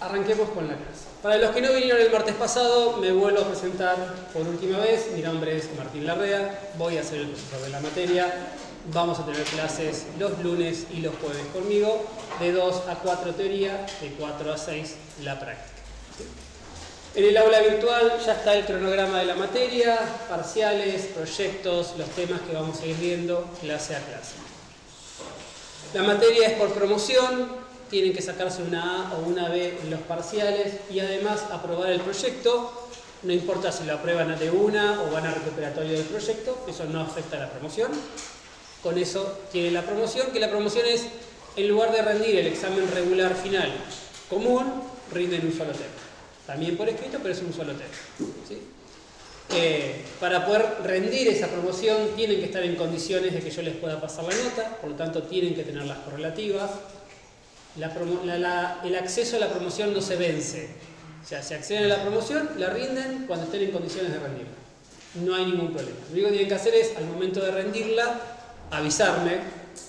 arranquemos con la clase. Para los que no vinieron el martes pasado, me vuelvo a presentar por última vez. Mi nombre es Martín Larrea, voy a ser el profesor de la materia. Vamos a tener clases los lunes y los jueves conmigo, de 2 a 4 teoría, de 4 a 6 la práctica. En el aula virtual ya está el cronograma de la materia, parciales, proyectos, los temas que vamos a ir viendo clase a clase. La materia es por promoción, tienen que sacarse una A o una B en los parciales y además aprobar el proyecto. No importa si lo aprueban de una o van a recuperatorio del proyecto, eso no afecta a la promoción. Con eso tienen la promoción, que la promoción es, en lugar de rendir el examen regular final común, rinden un solo tema. También por escrito, pero es un solo tema. ¿Sí? Para poder rendir esa promoción tienen que estar en condiciones de que yo les pueda pasar la nota, por lo tanto tienen que tener las correlativas. El acceso a la promoción no se vence. O sea, si acceden a la promoción, la rinden cuando estén en condiciones de rendirla. No hay ningún problema. Lo único que tienen que hacer es, al momento de rendirla, avisarme: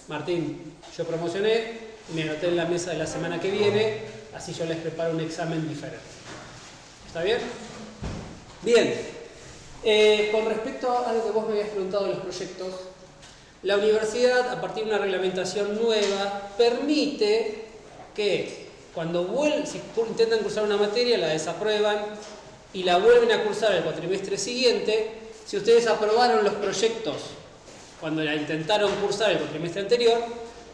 Martín, yo promocioné, me anoté en la mesa de la semana que viene, así yo les preparo un examen diferente. ¿Está bien? Bien. Con respecto a algo que vos me habías preguntado de los proyectos, la universidad, a partir de una reglamentación nueva, permite que cuando si intentan cursar una materia, la desaprueban y la vuelven a cursar el cuatrimestre siguiente. Si ustedes aprobaron los proyectos cuando la intentaron cursar el cuatrimestre anterior,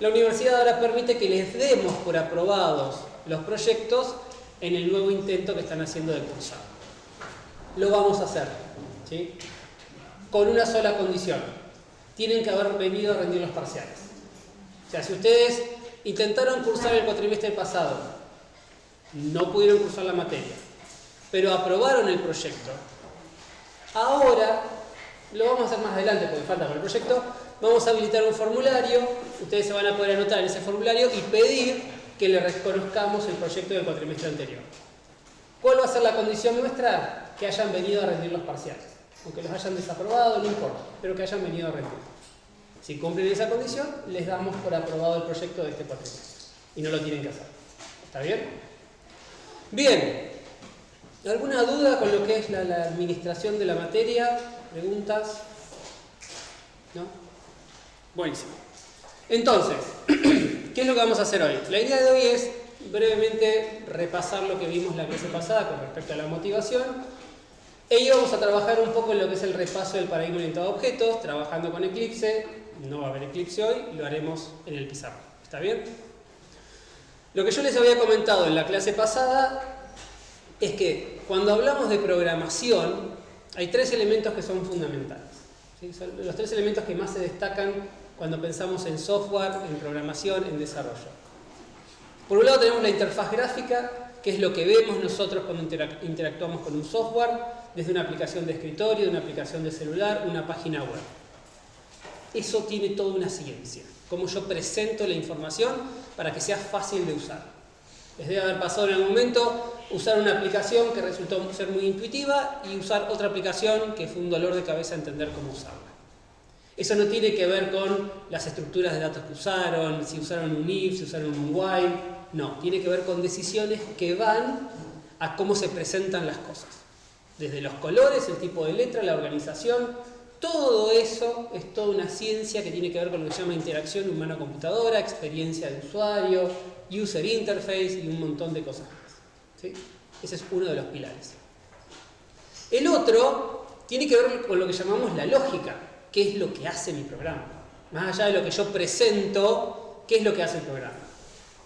la universidad ahora permite que les demos por aprobados los proyectos en el nuevo intento que están haciendo de cursar. Lo vamos a hacer, ¿sí? Con una sola condición: tienen que haber venido a rendir los parciales. O sea, si ustedes intentaron cursar el cuatrimestre pasado, no pudieron cursar la materia, pero aprobaron el proyecto, ahora, lo vamos a hacer más adelante porque falta con el proyecto, vamos a habilitar un formulario, ustedes se van a poder anotar en ese formulario y pedir que le reconozcamos el proyecto del cuatrimestre anterior. ¿Cuál va a ser la condición nuestra? Que hayan venido a rendir los parciales. Aunque los hayan desaprobado, no importa, pero que hayan venido a rendir. Si cumplen esa condición, les damos por aprobado el proyecto de este cuatrimestre. Y no lo tienen que hacer. ¿Está bien? Bien. ¿Alguna duda con lo que es la administración de la materia? ¿Preguntas? ¿No? Buenísimo. Entonces, ¿qué es lo que vamos a hacer hoy? La idea de hoy es brevemente repasar lo que vimos la clase pasada con respecto a la motivación. Y vamos a trabajar un poco en lo que es el repaso del paradigma orientado a objetos, trabajando con Eclipse. No va a haber Eclipse hoy, lo haremos en el pizarrón. ¿Está bien? Lo que yo les había comentado en la clase pasada es que cuando hablamos de programación, hay tres elementos que son fundamentales. ¿Sí? Son los tres elementos que más se destacan cuando pensamos en software, en programación, en desarrollo. Por un lado tenemos la interfaz gráfica, que es lo que vemos nosotros cuando interactuamos con un software, desde una aplicación de escritorio, de una aplicación de celular, una página web. Eso tiene toda una ciencia, cómo yo presento la información para que sea fácil de usar. Les debe haber pasado en algún momento usar una aplicación que resultó ser muy intuitiva y usar otra aplicación que fue un dolor de cabeza entender cómo usarla. Eso no tiene que ver con las estructuras de datos que usaron, si usaron un if, si usaron un while. No, tiene que ver con decisiones que van a cómo se presentan las cosas. Desde los colores, el tipo de letra, la organización, todo eso es toda una ciencia que tiene que ver con lo que se llama interacción humano-computadora, experiencia de usuario, user interface y un montón de cosas más. ¿Sí? Ese es uno de los pilares. El otro tiene que ver con lo que llamamos la lógica, qué es lo que hace mi programa. Más allá de lo que yo presento, qué es lo que hace el programa.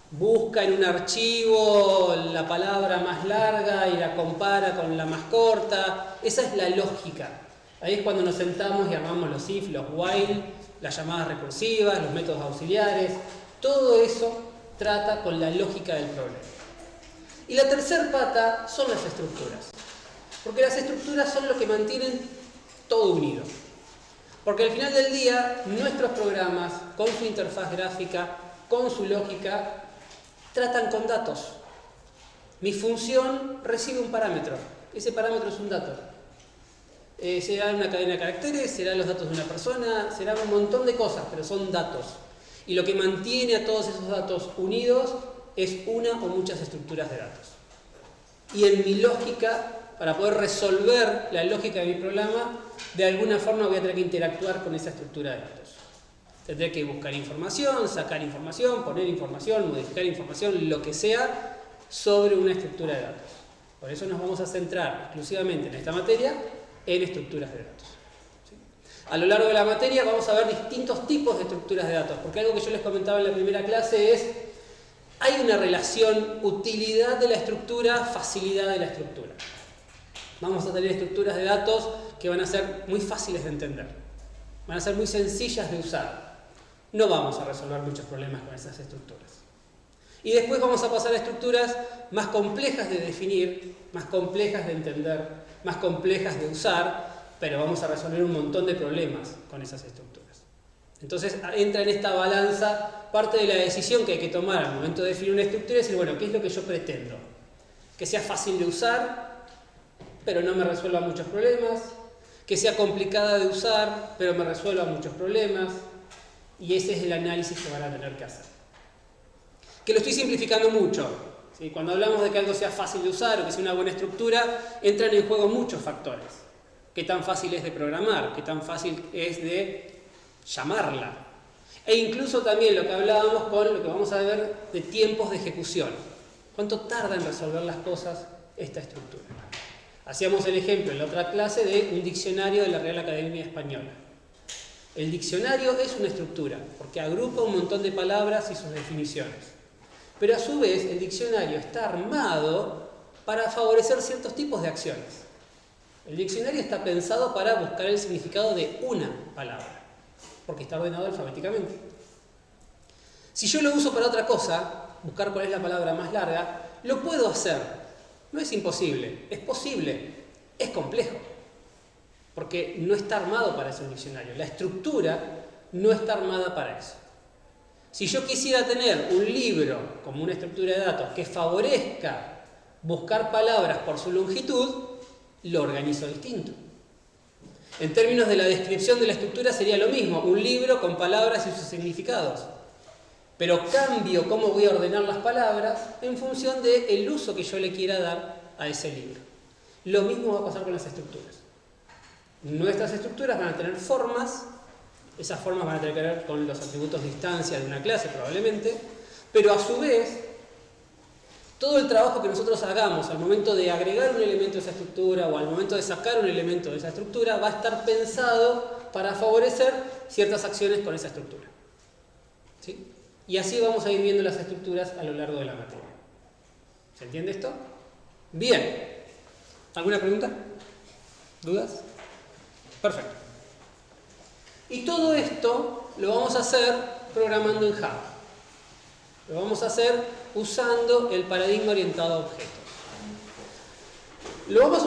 Busca en un archivo la palabra más larga y la compara con la más corta. Esa es la lógica. Ahí es cuando nos sentamos y armamos los if, los while, las llamadas recursivas, los métodos auxiliares. Todo eso trata con la lógica del problema. Y la tercer pata son las estructuras. Porque las estructuras son lo que mantienen todo unido. Porque al final del día, nuestros programas, con su interfaz gráfica, con su lógica, tratan con datos. Mi función recibe un parámetro. Ese parámetro es un dato. Será una cadena de caracteres, serán los datos de una persona, será un montón de cosas, pero son datos. Y lo que mantiene a todos esos datos unidos es una o muchas estructuras de datos. y en mi lógica, para poder resolver la lógica de mi programa, de alguna forma voy a tener que interactuar con esa estructura de datos. Tendré que buscar información, sacar información, poner información, modificar información, lo que sea, sobre una estructura de datos. Por eso nos vamos a centrar exclusivamente en esta materia en estructuras de datos. ¿Sí? A lo largo de la materia vamos a ver distintos tipos de estructuras de datos, porque algo que yo les comentaba en la primera clase es, hay una relación utilidad de la estructura, facilidad de la estructura. Vamos a tener estructuras de datos que van a ser muy fáciles de entender, van a ser muy sencillas de usar. No vamos a resolver muchos problemas con esas estructuras. Y después vamos a pasar a estructuras más complejas de definir, más complejas de entender, más complejas de usar, pero vamos a resolver un montón de problemas con esas estructuras. Entonces entra en esta balanza parte de la decisión que hay que tomar al momento de definir una estructura y decir, bueno, ¿qué es lo que yo pretendo? Que sea fácil de usar, pero no me resuelva muchos problemas, que sea complicada de usar, pero me resuelva muchos problemas, y ese es el análisis que van a tener que hacer. Que lo estoy simplificando mucho. ¿Sí? Cuando hablamos de que algo sea fácil de usar o que sea una buena estructura, entran en juego muchos factores. Qué tan fácil es de programar, qué tan fácil es de llamarla. E incluso también lo que hablábamos con lo que vamos a ver de tiempos de ejecución. ¿Cuánto tarda en resolver las cosas esta estructura? Hacíamos el ejemplo en la otra clase de un diccionario de la Real Academia Española. El diccionario es una estructura, porque agrupa un montón de palabras y sus definiciones. Pero a su vez, el diccionario está armado para favorecer ciertos tipos de acciones. El diccionario está pensado para buscar el significado de una palabra, porque está ordenado alfabéticamente. Si yo lo uso para otra cosa, buscar cuál es la palabra más larga, lo puedo hacer. No es imposible, es posible, es complejo. Porque no está armado para eso el diccionario. La estructura no está armada para eso. Si yo quisiera tener un libro como una estructura de datos que favorezca buscar palabras por su longitud, lo organizo distinto. En términos de la descripción de la estructura sería lo mismo, un libro con palabras y sus significados. Pero cambio cómo voy a ordenar las palabras en función del uso que yo le quiera dar a ese libro. Lo mismo va a pasar con las estructuras. Nuestras estructuras van a tener formas, esas formas van a tener que ver con los atributos de instancia de una clase probablemente, pero a su vez, todo el trabajo que nosotros hagamos al momento de agregar un elemento a esa estructura o al momento de sacar un elemento de esa estructura va a estar pensado para favorecer ciertas acciones con esa estructura. ¿Sí? Y así vamos a ir viendo las estructuras a lo largo de la materia. ¿Se entiende esto? Bien. ¿Alguna pregunta? ¿Dudas? Perfecto. Y todo esto lo vamos a hacer programando en Java. Lo vamos a hacer usando el paradigma orientado a objetos. Lo vamos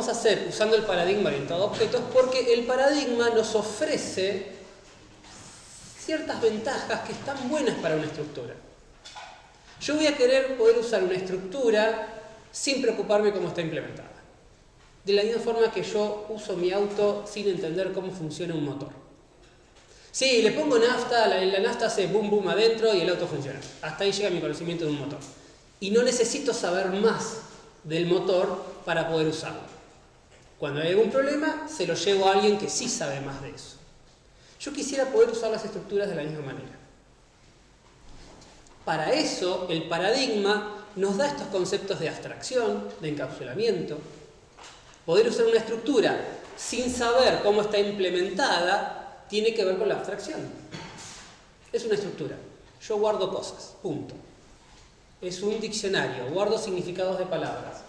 a hacer usando el paradigma orientado a objetos porque el paradigma nos ofrece ciertas ventajas que están buenas para una estructura. Yo voy a querer poder usar una estructura sin preocuparme cómo está implementada. De la misma forma que yo uso mi auto sin entender cómo funciona un motor. Sí, le pongo nafta, la nafta hace boom boom adentro y el auto funciona. Hasta ahí llega mi conocimiento de un motor. Y no necesito saber más del motor para poder usarlo. Cuando hay algún problema, se lo llevo a alguien que sí sabe más de eso. Yo quisiera poder usar las estructuras de la misma manera. Para eso, el paradigma nos da estos conceptos de abstracción, de encapsulamiento. Poder usar una estructura sin saber cómo está implementada tiene que ver con la abstracción. Es una estructura. Yo guardo cosas, punto. Es un diccionario, guardo significados de palabras.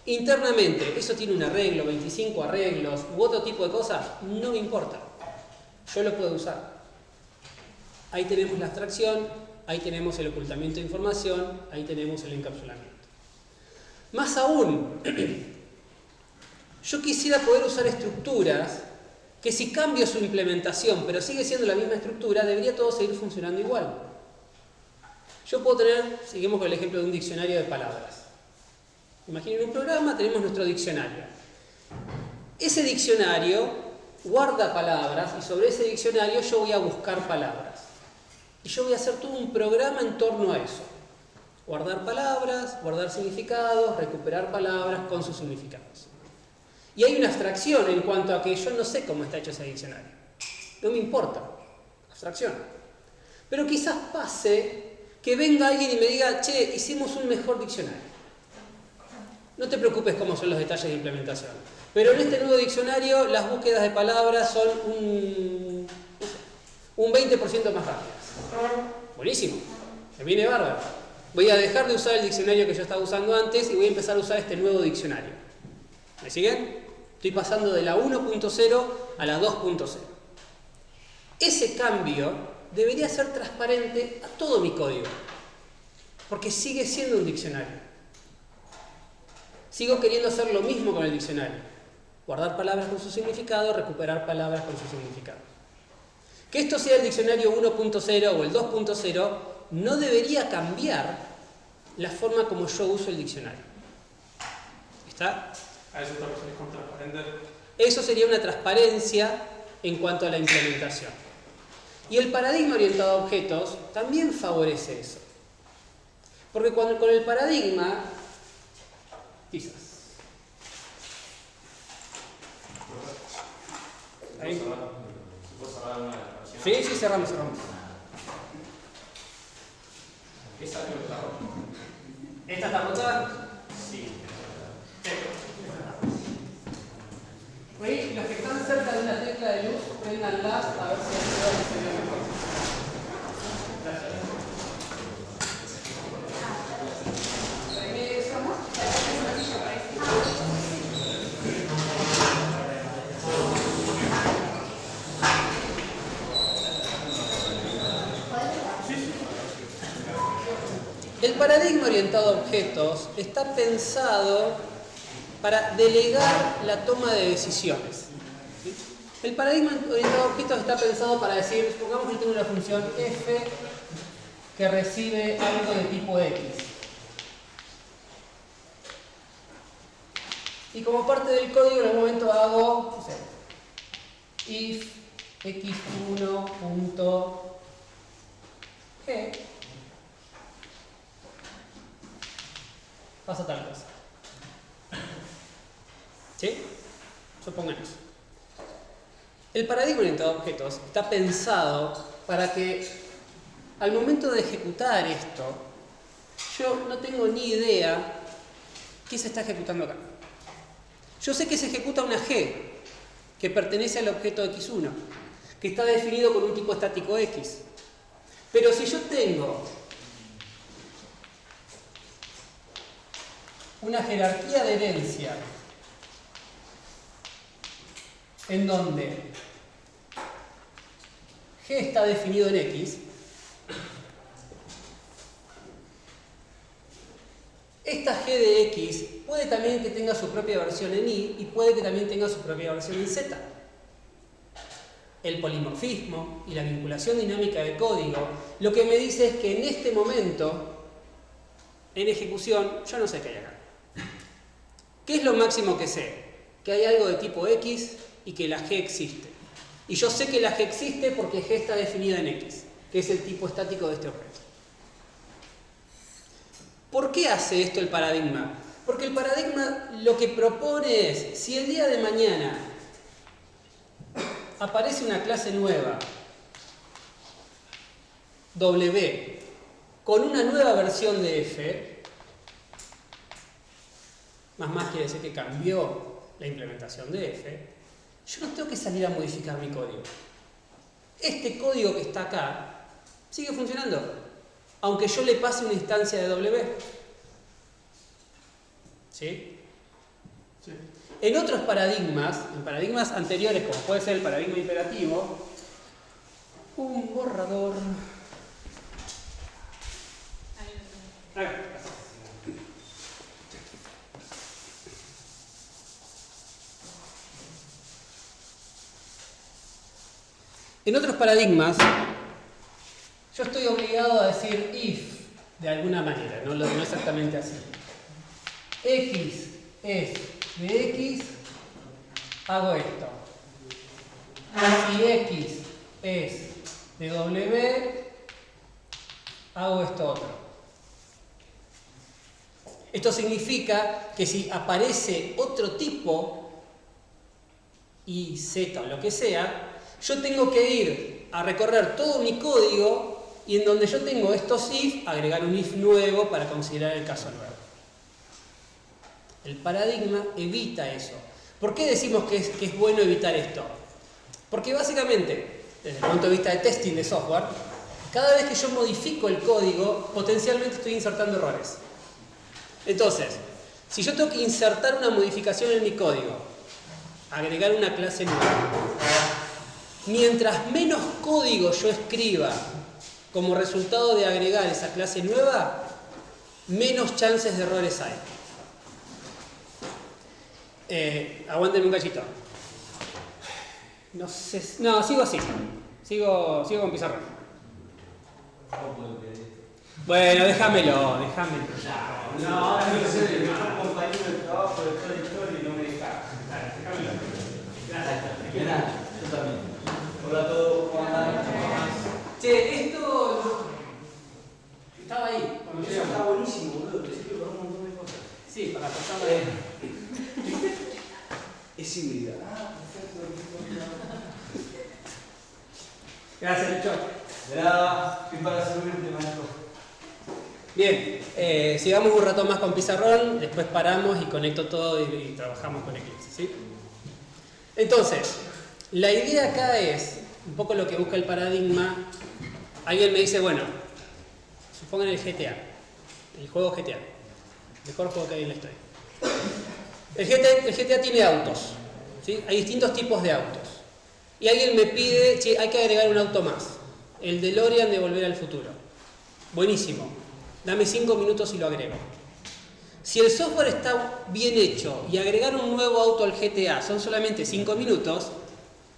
Internamente, eso tiene un arreglo, 25 arreglos u otro tipo de cosas, no me importa. Yo lo puedo usar. Ahí tenemos la abstracción, ahí tenemos el ocultamiento de información, ahí tenemos el encapsulamiento. Más aún, yo quisiera poder usar estructuras que si cambio su implementación, pero sigue siendo la misma estructura, debería todo seguir funcionando igual. Yo puedo tener, seguimos con el ejemplo de un diccionario de palabras. Imaginen un programa, tenemos nuestro diccionario. Ese diccionario guarda palabras y sobre ese diccionario yo voy a buscar palabras. Y yo voy a hacer todo un programa en torno a eso. Guardar palabras, guardar significados, recuperar palabras con sus significados. Y hay una abstracción en cuanto a que yo no sé cómo está hecho ese diccionario. No me importa. Abstracción. Pero quizás pase que venga alguien y me diga, che, hicimos un mejor diccionario. No te preocupes cómo son los detalles de implementación. Pero en este nuevo diccionario las búsquedas de palabras son un 20% más rápidas. Buenísimo. Me viene bárbaro. Voy a dejar de usar el diccionario que yo estaba usando antes y voy a empezar a usar este nuevo diccionario. ¿Me siguen? Estoy pasando de la 1.0 a la 2.0. Ese cambio debería ser transparente a todo mi código, porque sigue siendo un diccionario. Sigo queriendo hacer lo mismo con el diccionario. Guardar palabras con su significado, recuperar palabras con su significado. Que esto sea el diccionario 1.0 o el 2.0 no debería cambiar la forma como yo uso el diccionario. ¿Está? ¿A eso te refieres con transparente? Eso sería una transparencia en cuanto a la implementación. Y el paradigma orientado a objetos también favorece eso. Porque cuando con el paradigma, quizás. Ahí. Sí, cerramos. ¿Esa no está rota? ¿Esta está rota? Sí. Los que están cerca de una tecla de luz, préndanlas a ver si se ve mejor. Gracias. El paradigma orientado a objetos está pensado para delegar la toma de decisiones. El paradigma orientado a objetos está pensado para decir, supongamos que tengo una función f que recibe algo de tipo x. Y como parte del código en algún momento hago, no sé, if x1.g pasa tal cosa. ¿Sí? Supongamos. El paradigma orientado a objetos está pensado para que al momento de ejecutar esto, yo no tengo ni idea qué se está ejecutando acá. Yo sé que se ejecuta una G que pertenece al objeto x1, que está definido con un tipo estático x. Pero si yo tengo una jerarquía de herencia en donde G está definido en X, esta G de X puede también que tenga su propia versión en Y y puede que también tenga su propia versión en Z. El polimorfismo y la vinculación dinámica de código lo que me dice es que en este momento, en ejecución, yo no sé qué hay acá. ¿Qué es lo máximo que sé? Que hay algo de tipo X y que la G existe. Y yo sé que la G existe porque G está definida en X, que es el tipo estático de este objeto. ¿Por qué hace esto el paradigma? Porque el paradigma lo que propone es, si el día de mañana aparece una clase nueva, W, con una nueva versión de F, más quiere decir que cambió la implementación de F, yo no tengo que salir a modificar mi código. Este código que está acá sigue funcionando, aunque yo le pase una instancia de W. ¿Sí? Sí. En otros paradigmas, en paradigmas anteriores, como puede ser el paradigma imperativo, un borrador. En otros paradigmas, yo estoy obligado a decir if de alguna manera, no exactamente así. X es de X, hago esto. Si X es de W, hago esto otro. Esto significa que si aparece otro tipo, y z o lo que sea, yo tengo que ir a recorrer todo mi código y en donde yo tengo estos if, agregar un if nuevo para considerar el caso nuevo. El paradigma evita eso. ¿Por qué decimos que es bueno evitar esto? Porque básicamente, desde el punto de vista de testing de software, cada vez que yo modifico el código, potencialmente estoy insertando errores. Entonces, si yo tengo que insertar una modificación en mi código, agregar una clase nueva, mientras menos código yo escriba como resultado de agregar esa clase nueva, menos chances de errores hay. Aguántenme un cachito. No sé. No, sigo así. Sigo con pizarrón. Bueno, déjamelo. No, ahora no sé, el mejor compañero de trabajo de toda la historia y no me deja. Déjamelo. Gracias. Yo también. Hola a todos, ¿cómo andan? Che, esto estaba ahí. Cuando yo estaba buenísimo, boludo. Pensé que para un montón de cosas. Sí, para pasarla de. Es híbrida. Gracias, Lucho. De nada, estoy para servirte, maestro. Bien, sigamos un rato más con pizarrón, después paramos y conecto todo y trabajamos con Eclipse, ¿sí? Entonces, la idea acá es un poco lo que busca el paradigma. Alguien me dice, bueno, supongan el GTA, el juego GTA, el mejor juego que hay en la historia. El GTA tiene autos, ¿sí? Hay distintos tipos de autos. Y alguien me pide, che, hay que agregar un auto más, el DeLorean de Volver al Futuro. Buenísimo, dame 5 minutos y lo agrego. Si el software está bien hecho y agregar un nuevo auto al GTA son solamente 5 minutos,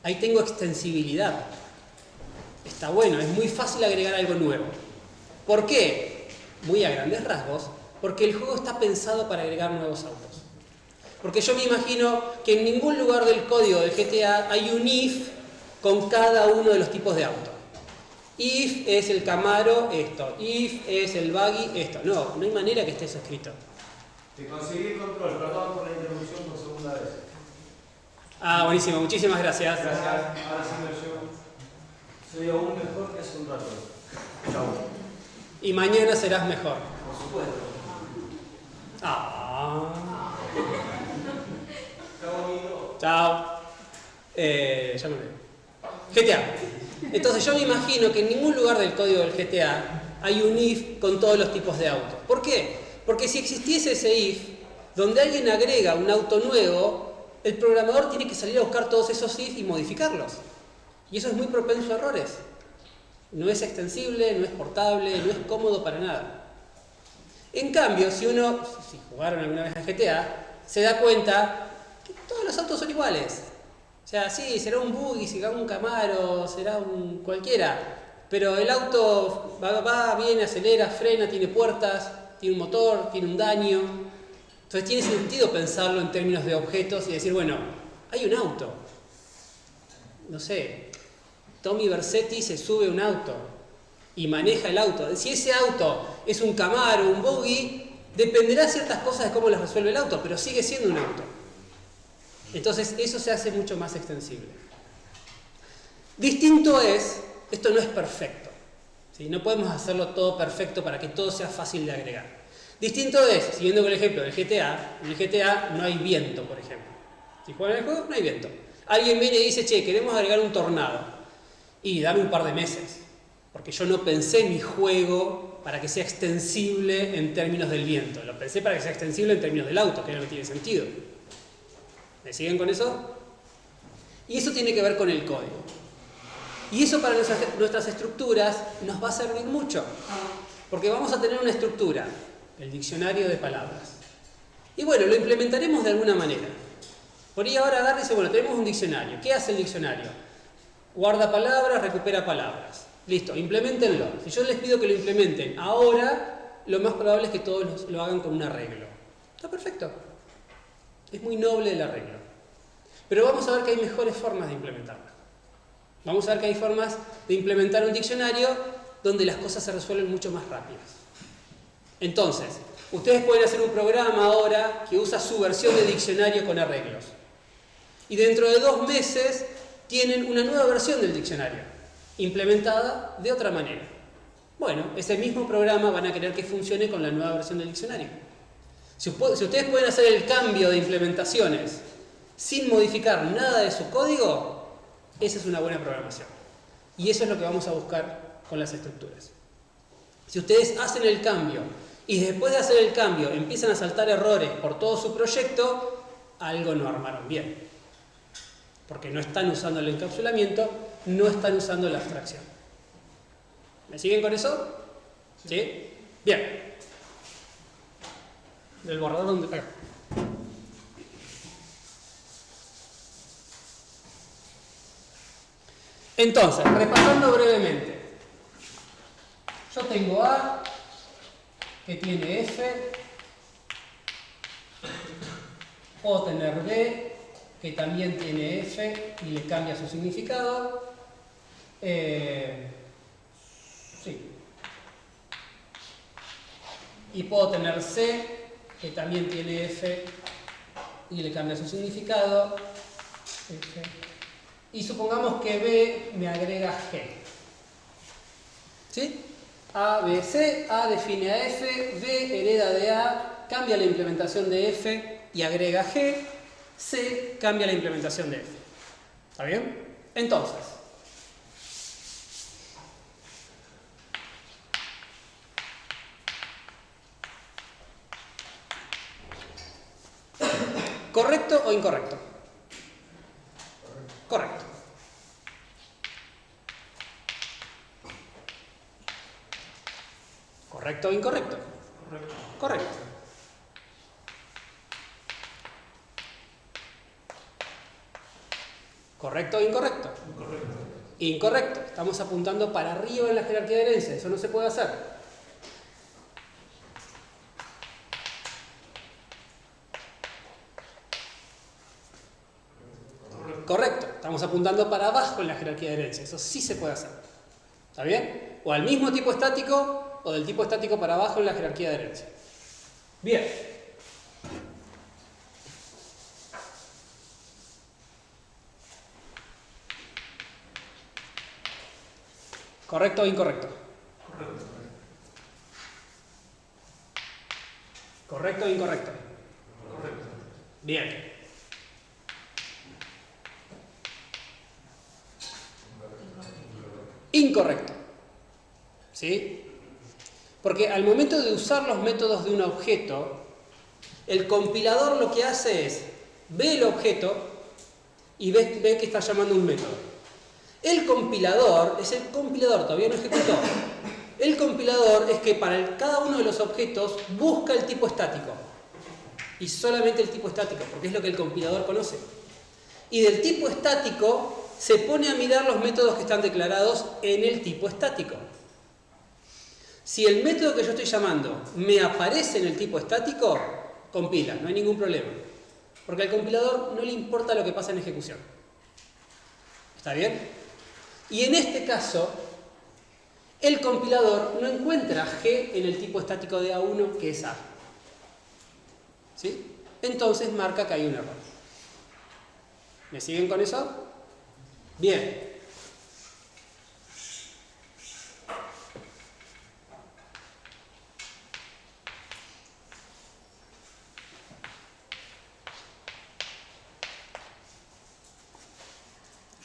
ahí tengo extensibilidad. Está bueno, es muy fácil agregar algo nuevo. ¿Por qué? Muy a grandes rasgos, porque el juego está pensado para agregar nuevos autos. Porque yo me imagino que en ningún lugar del código del GTA hay un if con cada uno de los tipos de auto. If es el Camaro, esto. If es el Buggy, esto. No hay manera que esté eso escrito. Te conseguí el control, perdón por la interrupción por segunda vez. Ah, buenísimo, muchísimas gracias. Gracias, ahora sí me llevo. Soy aún mejor que hace un rato. Chau. Y mañana serás mejor. Por supuesto. Chau, amigo. Chao. Ya me veo. GTA. Entonces yo me imagino que en ningún lugar del código del GTA hay un if con todos los tipos de autos. ¿Por qué? Porque si existiese ese if, donde alguien agrega un auto nuevo, el programador tiene que salir a buscar todos esos if y modificarlos. Y eso es muy propenso a errores. No es extensible, no es portable, no es cómodo para nada. En cambio, si jugaron alguna vez a GTA, se da cuenta que todos los autos son iguales. O sea, sí, será un Buggy, será un Camaro, será un cualquiera, pero el auto va, viene, acelera, frena, tiene puertas, tiene un motor, tiene un daño. Entonces tiene sentido pensarlo en términos de objetos y decir, bueno, hay un auto. No sé, Tommy Vercetti se sube a un auto y maneja el auto. Si ese auto es un Camaro, un Buggy, dependerá ciertas cosas de cómo las resuelve el auto, pero sigue siendo un auto. Entonces eso se hace mucho más extensible. Distinto es, esto no es perfecto, ¿sí? No podemos hacerlo todo perfecto para que todo sea fácil de agregar. Distinto es, siguiendo con el ejemplo del GTA, en el GTA no hay viento, por ejemplo. Si juegan el juego, no hay viento. Alguien viene y dice, che, queremos agregar un tornado. Y dame un par de meses, porque yo no pensé mi juego para que sea extensible en términos del viento. Lo pensé para que sea extensible en términos del auto, que no tiene sentido. ¿Me siguen con eso? Y eso tiene que ver con el código. Y eso para nuestras estructuras nos va a servir mucho. Porque vamos a tener una estructura, el diccionario de palabras. Y bueno, lo implementaremos de alguna manera. Por ahí ahora agarra y dice, bueno, tenemos un diccionario. ¿Qué hace el diccionario? Guarda palabras, recupera palabras. Listo, implementenlo. Si yo les pido que lo implementen ahora, lo más probable es que todos lo hagan con un arreglo. Está perfecto. Es muy noble el arreglo. Pero vamos a ver que hay mejores formas de implementarlo. Vamos a ver que hay formas de implementar un diccionario donde las cosas se resuelven mucho más rápidas. Entonces, ustedes pueden hacer un programa ahora que usa su versión de diccionario con arreglos. Y dentro de 2 meses tienen una nueva versión del diccionario, implementada de otra manera. Bueno, ese mismo programa van a querer que funcione con la nueva versión del diccionario. Si ustedes pueden hacer el cambio de implementaciones sin modificar nada de su código, esa es una buena programación. Y eso es lo que vamos a buscar con las estructuras. Si ustedes hacen el cambio y después de hacer el cambio empiezan a saltar errores por todo su proyecto, algo no armaron bien. Porque no están usando el encapsulamiento, no están usando la abstracción. ¿Me siguen con eso? ¿Sí? Bien. Del borrador donde pega. Entonces, repasando brevemente. Yo tengo A, que tiene F. Puedo tener B, que también tiene F y le cambia su significado. Sí. Y puedo tener C, que también tiene F y le cambia su significado. F. Y supongamos que B me agrega G. ¿Sí? A, B, C. A define a F, B hereda de A, cambia la implementación de F y agrega G. C cambia la implementación de F. ¿Está bien? Entonces, ¿correcto o incorrecto? Correcto. ¿Correcto o incorrecto? Correcto. Correcto. ¿Correcto o incorrecto? Incorrecto. Incorrecto. Estamos apuntando para arriba en la jerarquía de herencia. Eso no se puede hacer. Correcto. Estamos apuntando para abajo en la jerarquía de herencia. Eso sí se puede hacer. ¿Está bien? O al mismo tipo estático o del tipo estático para abajo en la jerarquía de herencia. Bien. ¿Correcto o incorrecto? Correcto. ¿Correcto o incorrecto? Correcto. Bien. Incorrecto. ¿Sí? Porque al momento de usar los métodos de un objeto, el compilador lo que hace es, ve el objeto y ve que está llamando un método. El compilador es el compilador, todavía no ejecutó. El compilador es que para cada uno de los objetos busca el tipo estático. Y solamente el tipo estático, porque es lo que el compilador conoce. Y del tipo estático se pone a mirar los métodos que están declarados en el tipo estático. Si el método que yo estoy llamando me aparece en el tipo estático, compila, no hay ningún problema. Porque al compilador no le importa lo que pasa en ejecución. ¿Está bien? Y en este caso, el compilador no encuentra G en el tipo estático de A1, que es A. ¿Sí? Entonces marca que hay un error. ¿Me siguen con eso? Bien.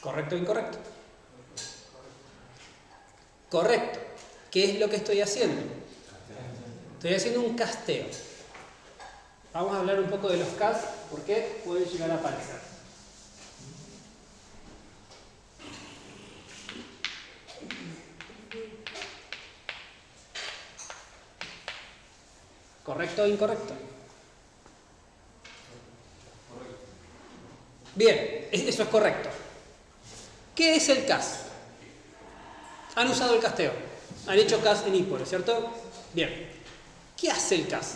¿Correcto o incorrecto? Correcto. ¿Qué es lo que estoy haciendo? Estoy haciendo un casteo. Vamos a hablar un poco de los casts, porque pueden llegar a aparecer. ¿Correcto o incorrecto? Bien, eso es correcto. ¿Qué es el cast? Han usado el casteo. Han hecho cast en Ipore, ¿cierto? Bien. ¿Qué hace el cast?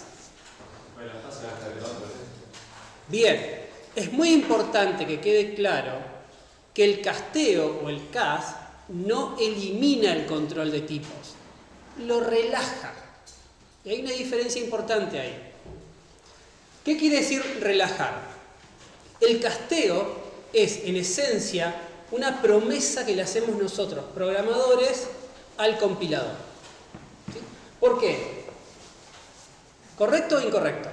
Bien. Es muy importante que quede claro que el casteo o el cast no elimina el control de tipos. Lo relaja. Y hay una diferencia importante ahí. ¿Qué quiere decir relajar? El casteo es, en esencia, una promesa que le hacemos nosotros, programadores, al compilador. ¿Sí? ¿Por qué? ¿Correcto o incorrecto?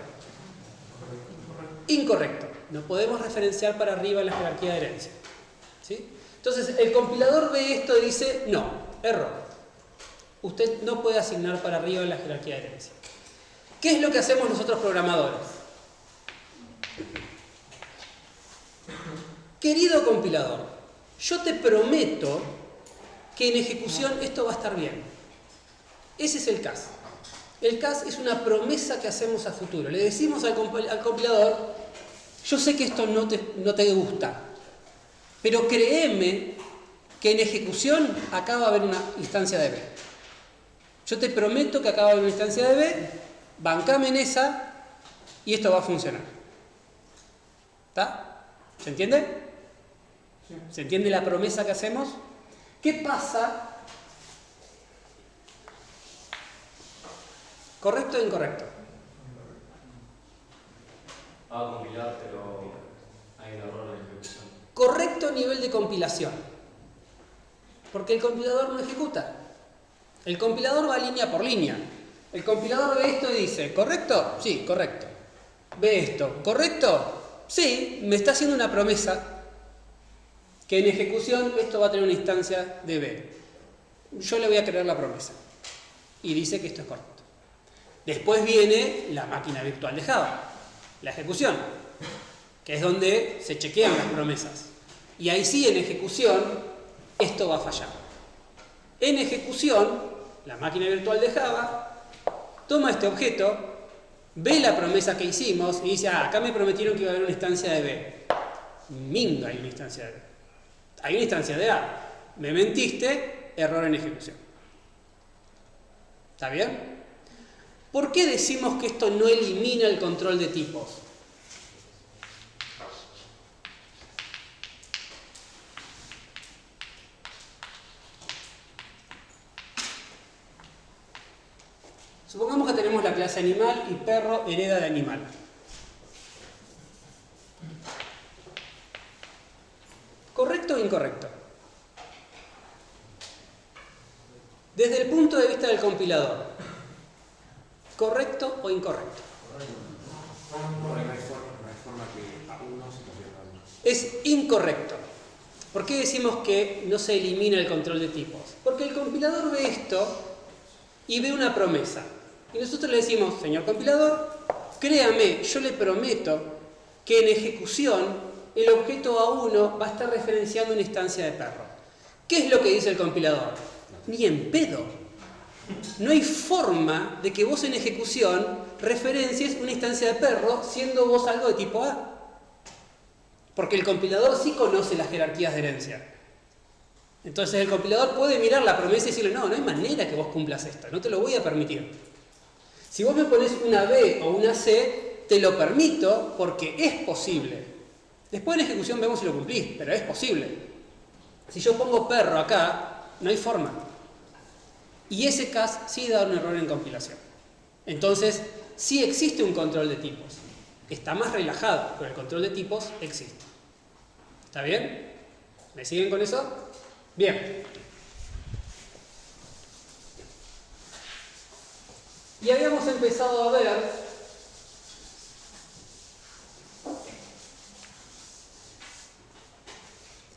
Incorrecto. No podemos referenciar para arriba en la jerarquía de herencia. ¿Sí? Entonces, el compilador ve esto y dice, no, error. Usted no puede asignar para arriba en la jerarquía de herencia. ¿Qué es lo que hacemos nosotros programadores? Querido compilador, yo te prometo que en ejecución esto va a estar bien. Ese es el CAS. El CAS es una promesa que hacemos a futuro. Le decimos al compilador, yo sé que esto no te gusta, pero créeme que en ejecución acá va a haber una instancia de B. Yo te prometo que acá va a haber una instancia de B, bancame en esa y esto va a funcionar. ¿Está? ¿Se entiende? ¿Se entiende la promesa que hacemos? ¿Qué pasa? ¿Correcto o incorrecto? Compilar, pero hay un error en la ejecución. Correcto nivel de compilación. Porque el compilador no ejecuta. El compilador va línea por línea. El compilador ve esto y dice, ¿correcto? Sí, correcto. Ve esto, ¿correcto? Sí, me está haciendo una promesa que en ejecución esto va a tener una instancia de B. Yo le voy a creer la promesa. Y dice que esto es correcto. Después viene la máquina virtual de Java, la ejecución, que es donde se chequean las promesas. Y ahí sí, en ejecución, esto va a fallar. En ejecución, la máquina virtual de Java toma este objeto, ve la promesa que hicimos y dice, acá me prometieron que iba a haber una instancia de B. Minga, hay una instancia de B. Hay una instancia de A. Me mentiste, error en ejecución. ¿Está bien? ¿Por qué decimos que esto no elimina el control de tipos? Supongamos que tenemos la clase animal y perro hereda de animal. ¿Correcto o incorrecto? Desde el punto de vista del compilador, ¿correcto o incorrecto? Es incorrecto. ¿Por qué decimos que no se elimina el control de tipos? Porque el compilador ve esto y ve una promesa. Y nosotros le decimos, señor compilador, créame, yo le prometo que en ejecución el objeto A1 va a estar referenciando una instancia de perro. ¿Qué es lo que dice el compilador? Ni en pedo. No hay forma de que vos en ejecución referencies una instancia de perro siendo vos algo de tipo A. Porque el compilador sí conoce las jerarquías de herencia. Entonces el compilador puede mirar la promesa y decirle, no hay manera que vos cumplas esto, no te lo voy a permitir. Si vos me pones una B o una C, te lo permito porque es posible. Después en ejecución vemos si lo cumplís, pero es posible. Si yo pongo perro acá, no hay forma. Y ese CAS sí da un error en compilación. Entonces, sí existe un control de tipos. Está más relajado, pero el control de tipos existe. ¿Está bien? ¿Me siguen con eso? Bien. Y habíamos empezado a ver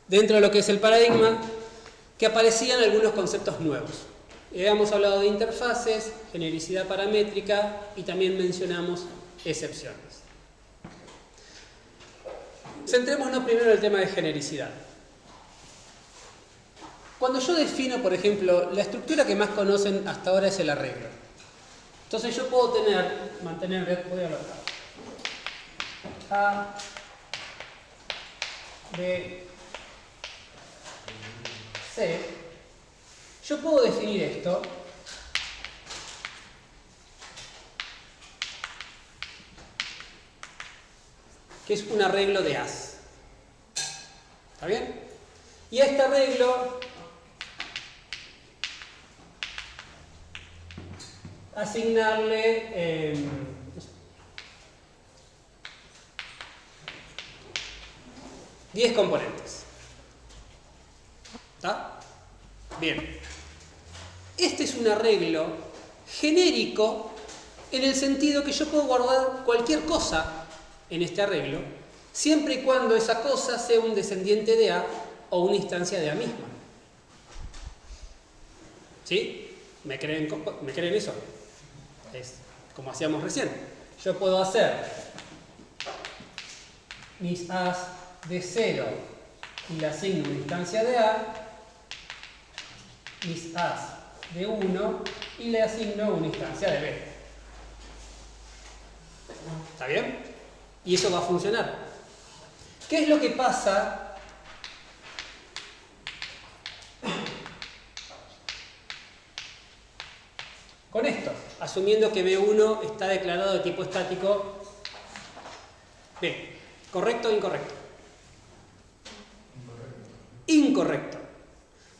dentro de lo que es el paradigma que aparecían algunos conceptos nuevos. Habíamos hablado de interfaces, genericidad paramétrica y también mencionamos excepciones. Centrémonos primero en el tema de genericidad. Cuando yo defino, por ejemplo, la estructura que más conocen hasta ahora es el arreglo. Entonces yo puedo mantener, voy a hablar acá. A, B, C. Yo puedo definir esto que es un arreglo de As. ¿Está bien? Y a este arreglo asignarle 10 componentes. ¿Está? Bien. Este es un arreglo genérico en el sentido que yo puedo guardar cualquier cosa en este arreglo, siempre y cuando esa cosa sea un descendiente de A o una instancia de A misma. ¿Sí? ¿Me creen eso? Es como hacíamos recién. Yo puedo hacer mis A's de 0 y le asigno una instancia de A, mis A's de 1 y le asigno una instancia de B. ¿Está bien? Y eso va a funcionar. ¿Qué es lo que pasa con esto? Asumiendo que B1 está declarado de tipo estático B. ¿Correcto o incorrecto? Incorrecto.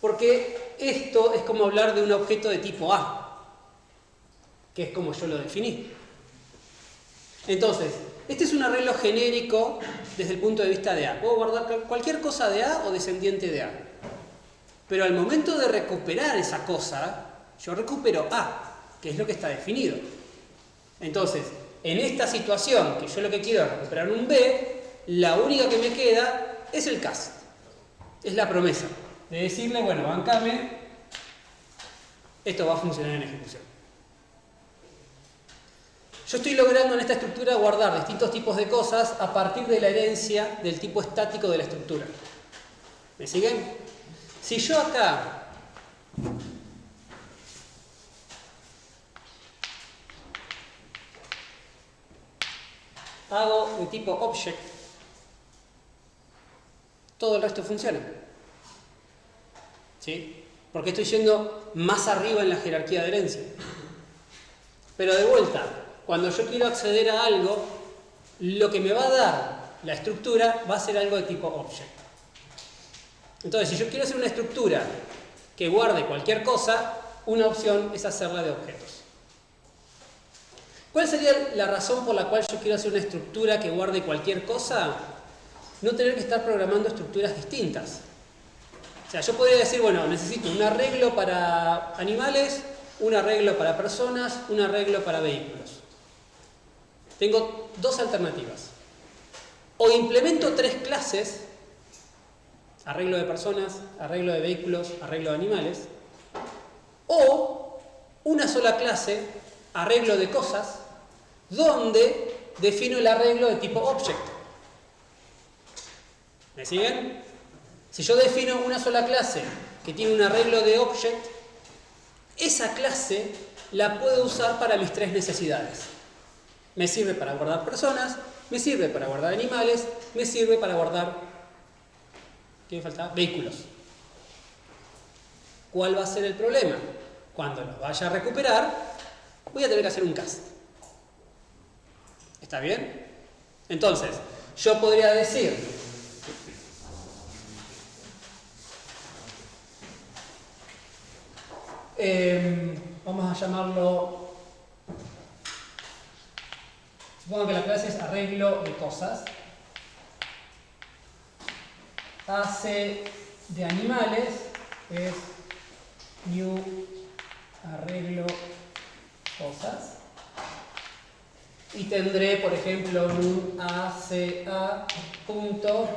Porque esto es como hablar de un objeto de tipo A, que es como yo lo definí. Entonces, este es un arreglo genérico desde el punto de vista de A. Puedo guardar cualquier cosa de A o descendiente de A. Pero al momento de recuperar esa cosa, yo recupero A, que es lo que está definido. Entonces, en esta situación, que yo lo que quiero es recuperar un B, la única que me queda es el cast. Es la promesa de decirle, bueno, bancame, esto va a funcionar en ejecución. Yo estoy logrando en esta estructura guardar distintos tipos de cosas a partir de la herencia del tipo estático de la estructura. ¿Me siguen? Si yo acá hago de tipo object, todo el resto funciona. ¿Sí? Porque estoy yendo más arriba en la jerarquía de herencia. Pero de vuelta, cuando yo quiero acceder a algo, lo que me va a dar la estructura va a ser algo de tipo object. Entonces, si yo quiero hacer una estructura que guarde cualquier cosa, una opción es hacerla de objetos. ¿Cuál sería la razón por la cual yo quiero hacer una estructura que guarde cualquier cosa? No tener que estar programando estructuras distintas. O sea, yo podría decir, bueno, necesito un arreglo para animales, un arreglo para personas, un arreglo para vehículos. Tengo dos alternativas. O implemento 3 clases, arreglo de personas, arreglo de vehículos, arreglo de animales, o una sola clase, arreglo de cosas, donde defino el arreglo de tipo object. ¿Me siguen? Si yo defino una sola clase que tiene un arreglo de object, esa clase la puedo usar para mis 3 necesidades. Me sirve para guardar personas, me sirve para guardar animales, me sirve para guardar, ¿qué me falta? Vehículos. ¿Cuál va a ser el problema? Cuando lo vaya a recuperar, voy a tener que hacer un cast. ¿Está bien? Entonces, yo podría decir, vamos a llamarlo, supongo que la clase es arreglo de cosas, AC de animales es new arreglo cosas, y tendré, por ejemplo, un ACA punto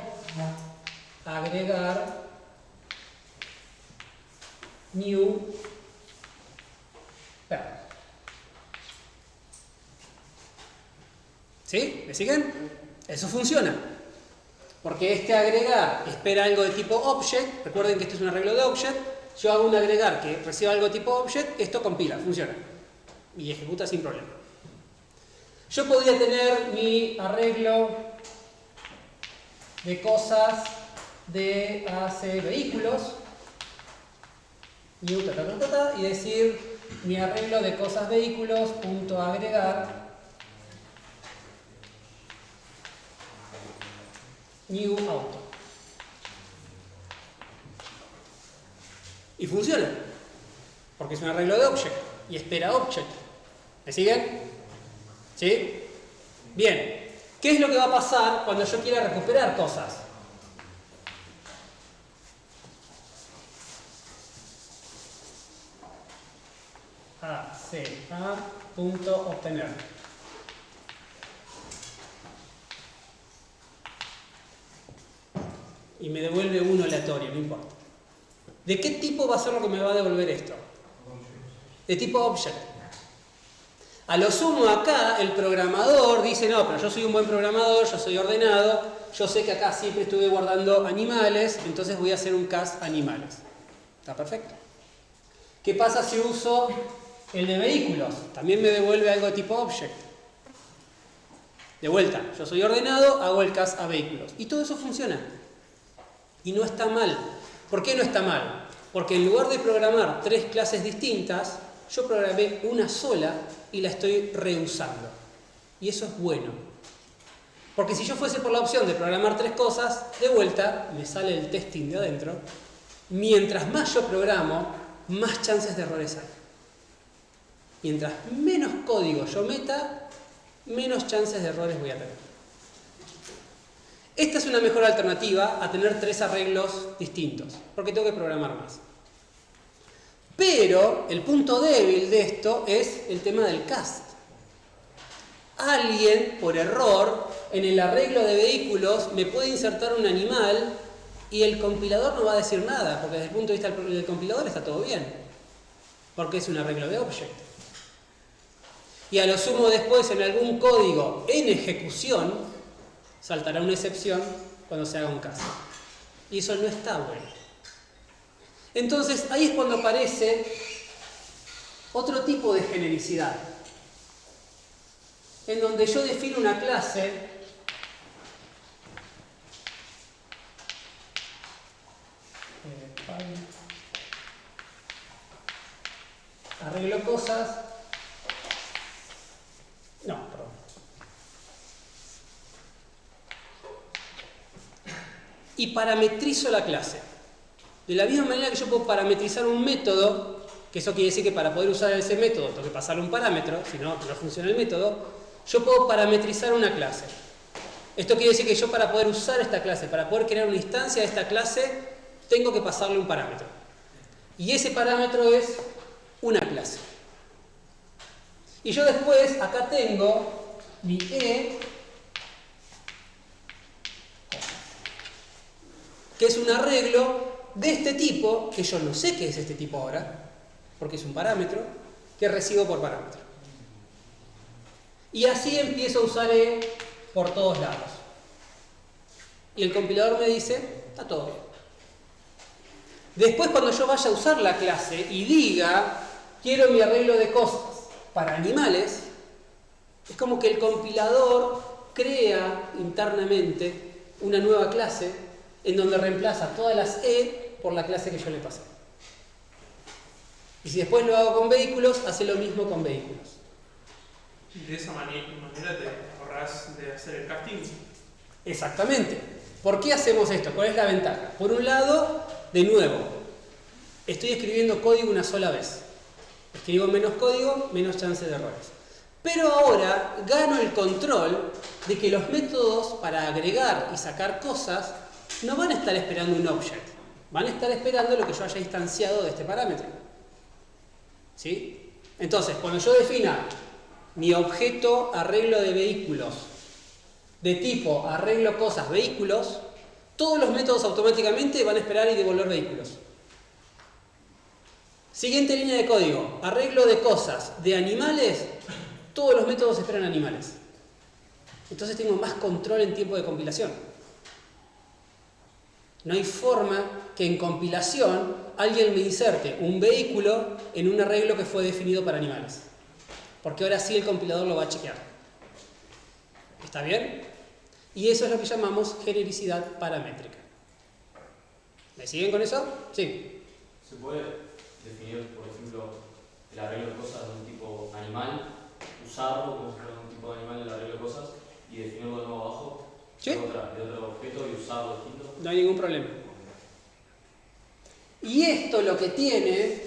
agregar new perl. ¿Sí? ¿Me siguen? Eso funciona. Porque este agregar espera algo de tipo object. Recuerden que esto es un arreglo de object. Yo hago un agregar que reciba algo de tipo object. Esto compila, funciona. Y ejecuta sin problema. Yo podría tener mi arreglo de cosas de AC vehículos. New, y decir mi arreglo de cosas vehículos punto agregar new auto. Y funciona, porque es un arreglo de object y espera object. ¿Me siguen? ¿Sí? Bien. ¿Qué es lo que va a pasar cuando yo quiera recuperar cosas? obtener. Y me devuelve uno aleatorio, no importa. ¿De qué tipo va a ser lo que me va a devolver esto? De tipo object. A lo sumo acá el programador dice, no, pero yo soy un buen programador, yo soy ordenado, yo sé que acá siempre estuve guardando animales, entonces voy a hacer un cast animales. ¿Está perfecto? ¿Qué pasa si uso el de vehículos? También me devuelve algo de tipo object. De vuelta, yo soy ordenado, hago el cast a vehículos. Y todo eso funciona. Y no está mal. ¿Por qué no está mal? Porque en lugar de programar 3 clases distintas, yo programé una sola y la estoy reusando. Y eso es bueno. Porque si yo fuese por la opción de programar 3 cosas, de vuelta me sale el testing de adentro. Mientras más yo programo, más chances de errores hay. Mientras menos código yo meta, menos chances de errores voy a tener. Esta es una mejor alternativa a tener 3 arreglos distintos, porque tengo que programar más. Pero el punto débil de esto es el tema del cast. Alguien, por error, en el arreglo de vehículos me puede insertar un animal y el compilador no va a decir nada, porque desde el punto de vista del compilador está todo bien, porque es un arreglo de object. Y a lo sumo después, en algún código en ejecución, saltará una excepción cuando se haga un cast. Y eso no está bueno. Entonces, ahí es cuando aparece otro tipo de genericidad, en donde yo defino una clase arreglo cosas, no, perdón. Y parametrizo la clase. De la misma manera que yo puedo parametrizar un método, que eso quiere decir que para poder usar ese método tengo que pasarle un parámetro, si no, no funciona el método, yo puedo parametrizar una clase. Esto quiere decir que yo para poder usar esta clase, para poder crear una instancia de esta clase, tengo que pasarle un parámetro. Y ese parámetro es una clase. Y yo después, acá tengo mi E, que es un arreglo de este tipo, que yo no sé qué es este tipo ahora, porque es un parámetro, que recibo por parámetro. Y así empiezo a usar E por todos lados. Y el compilador me dice, está todo bien. Después, cuando yo vaya a usar la clase y diga, quiero mi arreglo de cosas para animales, es como que el compilador crea internamente una nueva clase en donde reemplaza todas las E por la clase que yo le pasé. Y si después lo hago con vehículos, hace lo mismo con vehículos. De esa manera te ahorras de hacer el casting. Exactamente. ¿Por qué hacemos esto? ¿Cuál es la ventaja? Por un lado, de nuevo, estoy escribiendo código una sola vez. Escribo menos código, menos chance de errores. Pero ahora gano el control de que los métodos para agregar y sacar cosas no van a estar esperando un object. Van a estar esperando lo que yo haya instanciado de este parámetro. ¿Sí? Entonces, cuando yo defina mi objeto arreglo de vehículos de tipo arreglo cosas vehículos, todos los métodos automáticamente van a esperar y devolver vehículos. Siguiente línea de código, arreglo de cosas de animales, todos los métodos esperan animales. Entonces tengo más control en tiempo de compilación. No hay forma que en compilación alguien me inserte un vehículo en un arreglo que fue definido para animales. Porque ahora sí el compilador lo va a chequear. ¿Está bien? Y eso es lo que llamamos genericidad paramétrica. ¿Me siguen con eso? Sí. ¿Se puede definir, por ejemplo, el arreglo de cosas de un tipo animal, usarlo como si fuera un tipo de animal el arreglo de cosas y definirlo de nuevo abajo ¿Sí? de otro objeto y usarlo distinto? No hay ningún problema. Y esto lo que tiene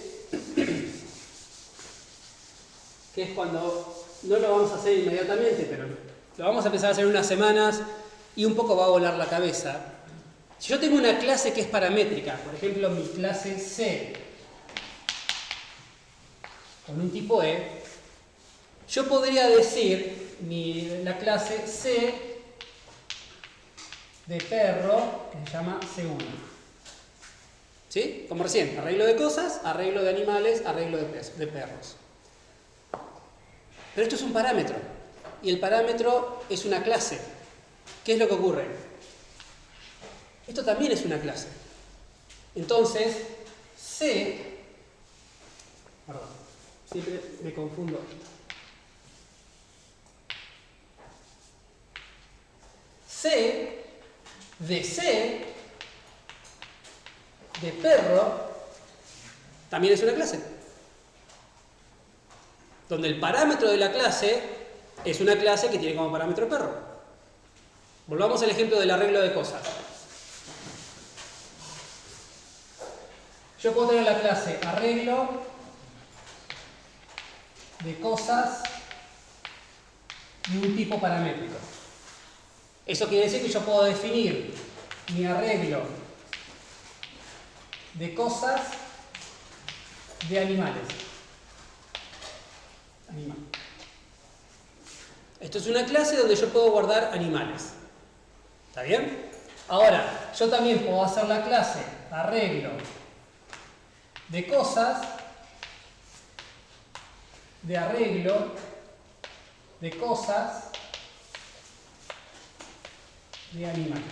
que es cuando no lo vamos a hacer inmediatamente, pero lo vamos a empezar a hacer en unas semanas y un poco va a volar la cabeza. Si yo tengo una clase que es paramétrica, por ejemplo mi clase C con un tipo E, yo podría decir la clase C de perro, que se llama C1. ¿Sí? Como recién, arreglo de cosas, arreglo de animales, arreglo de perros. Pero esto es un parámetro, y el parámetro es una clase. ¿Qué es lo que ocurre? Esto también es una clase. Entonces, C, perdón, siempre me confundo. C de perro también es una clase, donde el parámetro de la clase es una clase que tiene como parámetro perro. Volvamos al ejemplo del arreglo de cosas. Yo puedo tener la clase arreglo de cosas de un tipo paramétrico. Eso quiere decir que yo puedo definir mi arreglo de cosas de animales. Esto es una clase donde yo puedo guardar animales. ¿Está bien? Ahora, yo también puedo hacer la clase arreglo de cosas de arreglo de cosas de animales.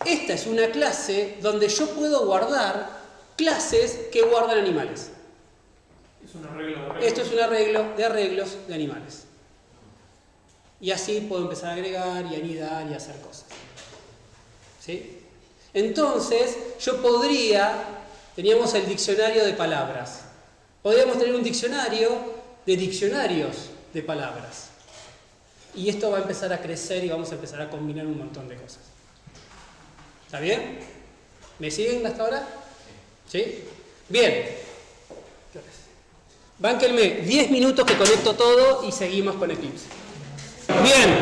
Esta es una clase donde yo puedo guardar clases que guardan animales. Es un arreglo de arreglos. Esto es un arreglo de arreglos de animales. Y así puedo empezar a agregar y anidar y hacer cosas. ¿Sí? Entonces, teníamos el diccionario de palabras. Podríamos tener un diccionario de diccionarios de palabras. Y esto va a empezar a crecer y vamos a empezar a combinar un montón de cosas. ¿Está bien? ¿Me siguen hasta ahora? ¿Sí? Bien. Bánquenme 10 minutos que conecto todo y seguimos con Eclipse. Bien.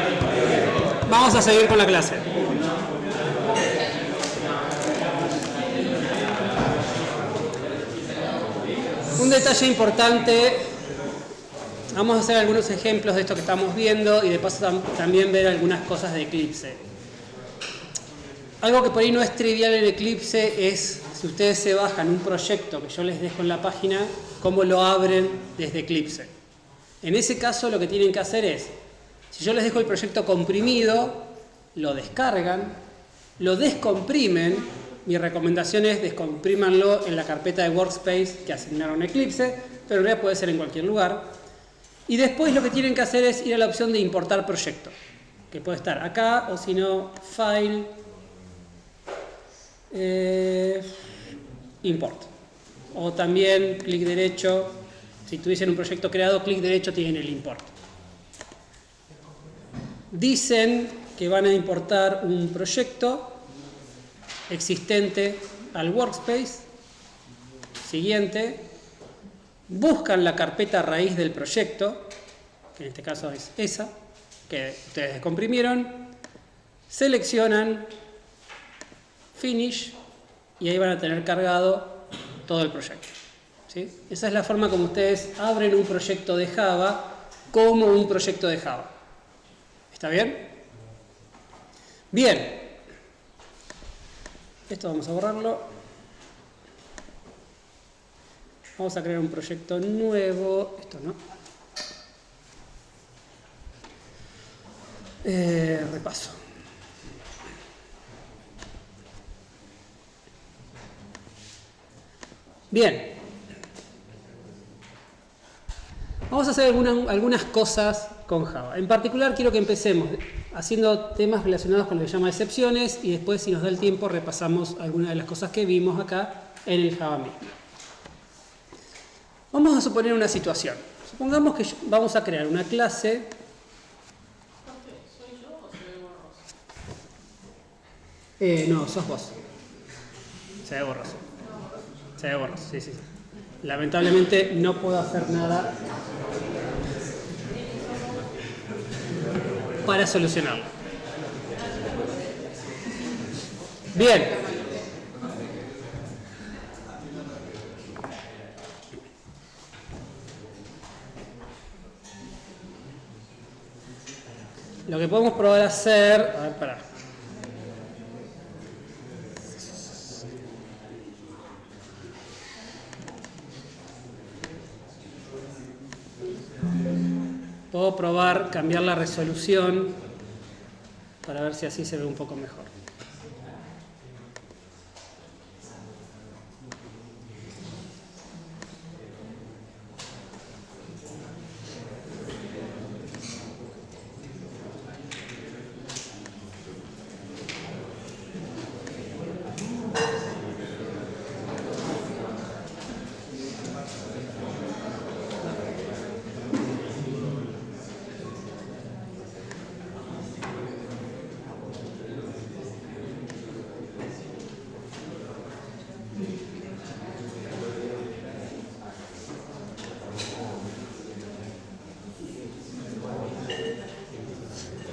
Vamos a seguir con la clase. Un detalle importante, vamos a hacer algunos ejemplos de esto que estamos viendo y de paso también ver algunas cosas de Eclipse. Algo que por ahí no es trivial en Eclipse es, si ustedes se bajan un proyecto que yo les dejo en la página, cómo lo abren desde Eclipse. En ese caso lo que tienen que hacer es, si yo les dejo el proyecto comprimido, lo descargan, lo descomprimen. Mi recomendación es descomprímanlo en la carpeta de Workspace que asignaron a Eclipse, pero en realidad puede ser en cualquier lugar. Y después lo que tienen que hacer es ir a la opción de importar proyecto, que puede estar acá o si no, File, Import. O también clic derecho, si tuviesen un proyecto creado, clic derecho tienen el Import. Dicen que van a importar un proyecto existente al Workspace. Siguiente, buscan la carpeta raíz del proyecto, que en este caso es esa, que ustedes descomprimieron, seleccionan Finish y ahí van a tener cargado todo el proyecto. ¿Sí? Esa es la forma como ustedes abren un proyecto de Java como un proyecto de Java. ¿Está bien? Bien. Esto vamos a borrarlo. Vamos a crear un proyecto nuevo. Esto no. Repaso. Bien. Vamos a hacer algunas cosas con Java. En particular quiero que empecemos haciendo temas relacionados con lo que se llama excepciones y después, si nos da el tiempo, repasamos algunas de las cosas que vimos acá en el Java mismo. Vamos a suponer una situación. Supongamos que vamos a crear una clase. ¿Soy yo o se ve borroso? No, sos vos. Se ve borroso. Se ve borroso, sí. lamentablemente no puedo hacer nada para solucionarlo. Bien. Lo que podemos probar a hacer... A ver, pará. Puedo probar cambiar la resolución para ver si así se ve un poco mejor.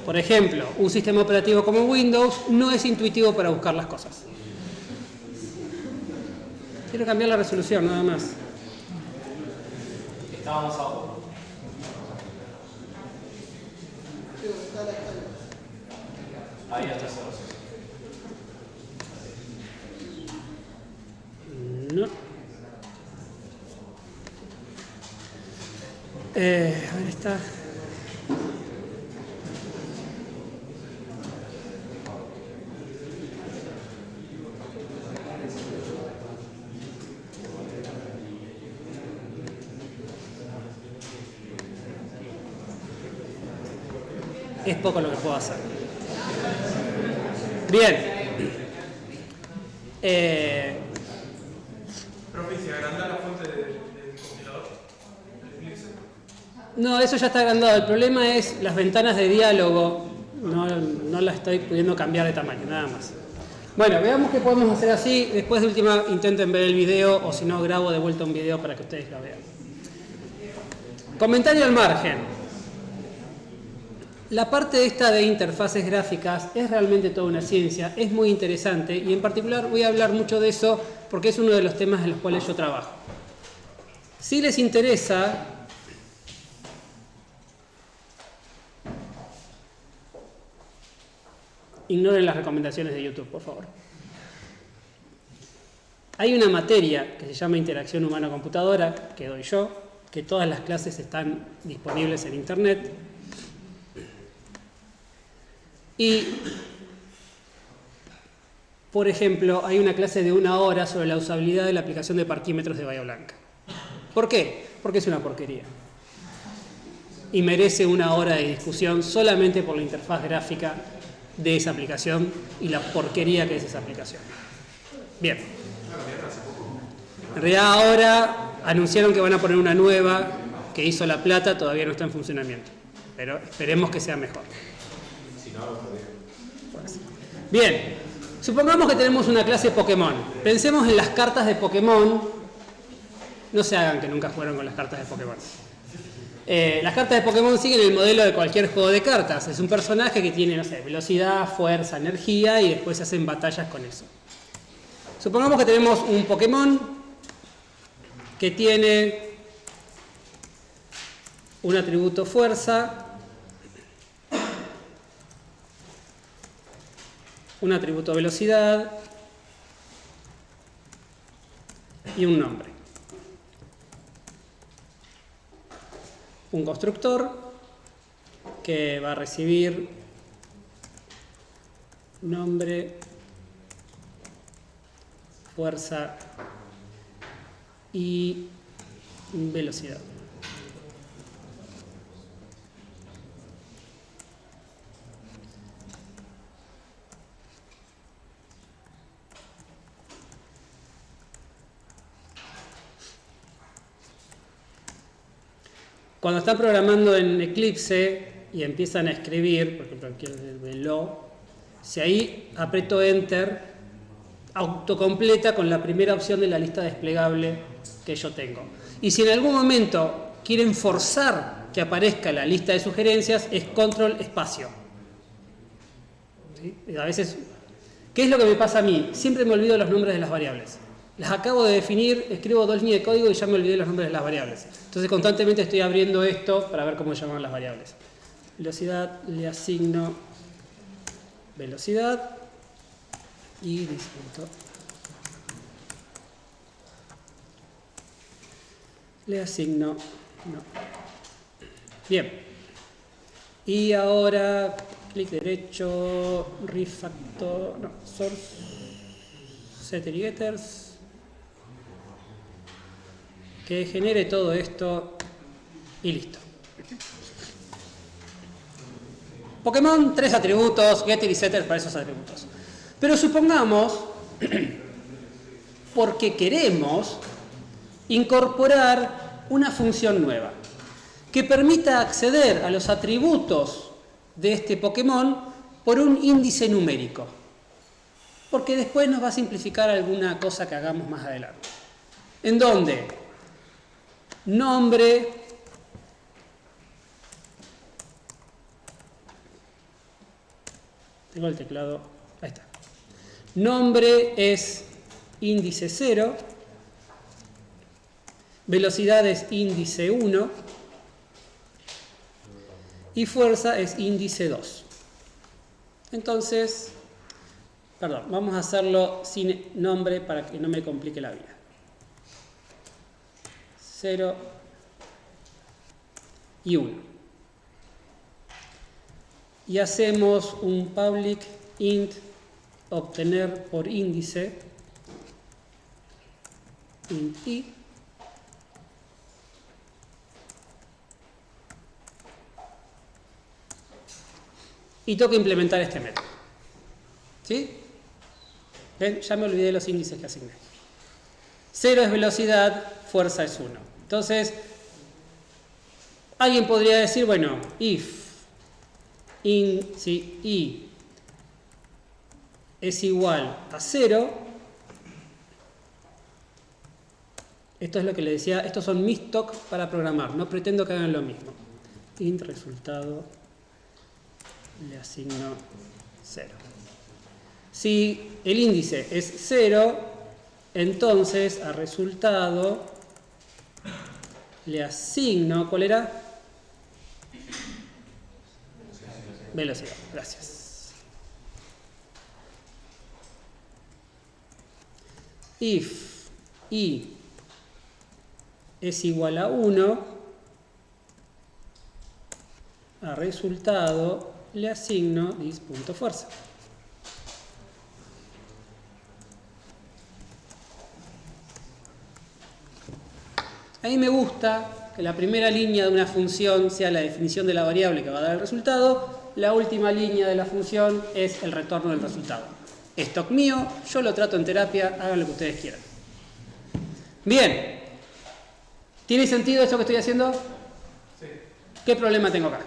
Por ejemplo, un sistema operativo como Windows no es intuitivo para buscar las cosas. Quiero cambiar la resolución, nada más. Estaba más abajo. Ahí está cerrado. No. A ver, está. Es poco lo que puedo hacer. Bien. Profe, ¿se agranda la fuente del compilador? ¿Del Eclipse? No, eso ya está agrandado. El problema es las ventanas de diálogo. No las estoy pudiendo cambiar de tamaño, nada más. Bueno, veamos qué podemos hacer así. Después de última intenten ver el video o si no grabo de vuelta un video para que ustedes lo vean. Comentario al margen. La parte esta de interfaces gráficas es realmente toda una ciencia, es muy interesante y en particular voy a hablar mucho de eso porque es uno de los temas en los cuales yo trabajo. Si les interesa, ignoren las recomendaciones de YouTube, por favor. Hay una materia que se llama Interacción Humano-Computadora, que doy yo, que todas las clases están disponibles en Internet. Y, por ejemplo, hay una clase de 1 hora sobre la usabilidad de la aplicación de parquímetros de Bahía Blanca. ¿Por qué? Porque es una porquería. Y merece 1 hora de discusión solamente por la interfaz gráfica de esa aplicación y la porquería que es esa aplicación. Bien. En realidad ahora anunciaron que van a poner una nueva que hizo La Plata, todavía no está en funcionamiento. Pero esperemos que sea mejor. Bien, supongamos que tenemos una clase Pokémon. Pensemos en las cartas de Pokémon. No se hagan que nunca jugaron con las cartas de Pokémon. Las cartas de Pokémon siguen el modelo de cualquier juego de cartas. Es un personaje que tiene, no sé, velocidad, fuerza, energía y después se hacen batallas con eso. Supongamos que tenemos un Pokémon que tiene un atributo fuerza, un atributo velocidad y un nombre. Un constructor que va a recibir nombre, fuerza y velocidad. Cuando están programando en Eclipse y empiezan a escribir, por ejemplo aquí el velo, si ahí aprieto Enter, autocompleta con la primera opción de la lista desplegable que yo tengo. Y si en algún momento quieren forzar que aparezca la lista de sugerencias, es control espacio. ¿Sí? A veces, ¿qué es lo que me pasa a mí? Siempre me olvido los nombres de las variables. Las acabo de definir, escribo 2 líneas de código y ya me olvidé los nombres de las variables. Entonces constantemente estoy abriendo esto para ver cómo se llaman las variables. Velocidad, le asigno velocidad y distinto. Le asigno no. Bien. Y ahora clic derecho, refactor, no, source, setter y getters. Que genere todo esto y listo. Pokémon, 3 atributos, getter y setter para esos atributos. Pero supongamos, porque queremos incorporar una función nueva que permita acceder a los atributos de este Pokémon por un índice numérico. Porque después nos va a simplificar alguna cosa que hagamos más adelante. En donde nombre, tengo el teclado, ahí está. Nombre es índice 0, velocidad es índice 1 y fuerza es índice 2. Entonces, perdón, vamos a hacerlo sin nombre para que no me complique la vida. 0 y 1. Y hacemos un public int obtener por índice int i y tengo que implementar este método. ¿Sí? ¿Ven? Ya me olvidé de los índices que asigné. 0 es velocidad, fuerza es 1. Entonces, alguien podría decir, bueno, if si i es igual a 0, esto es lo que le decía, estos son mis TOC para programar, no pretendo que hagan lo mismo. Int resultado le asigno 0. Si el índice es 0, entonces a resultado le asigno, ¿cuál era? Velocidad, gracias. If i es igual a 1, a resultado le asigno dis.fuerza. A mí me gusta que la primera línea de una función sea la definición de la variable que va a dar el resultado, la última línea de la función es el retorno del resultado. Stock mío, yo lo trato en terapia, hagan lo que ustedes quieran. Bien. ¿Tiene sentido esto que estoy haciendo? Sí. ¿Qué problema tengo acá?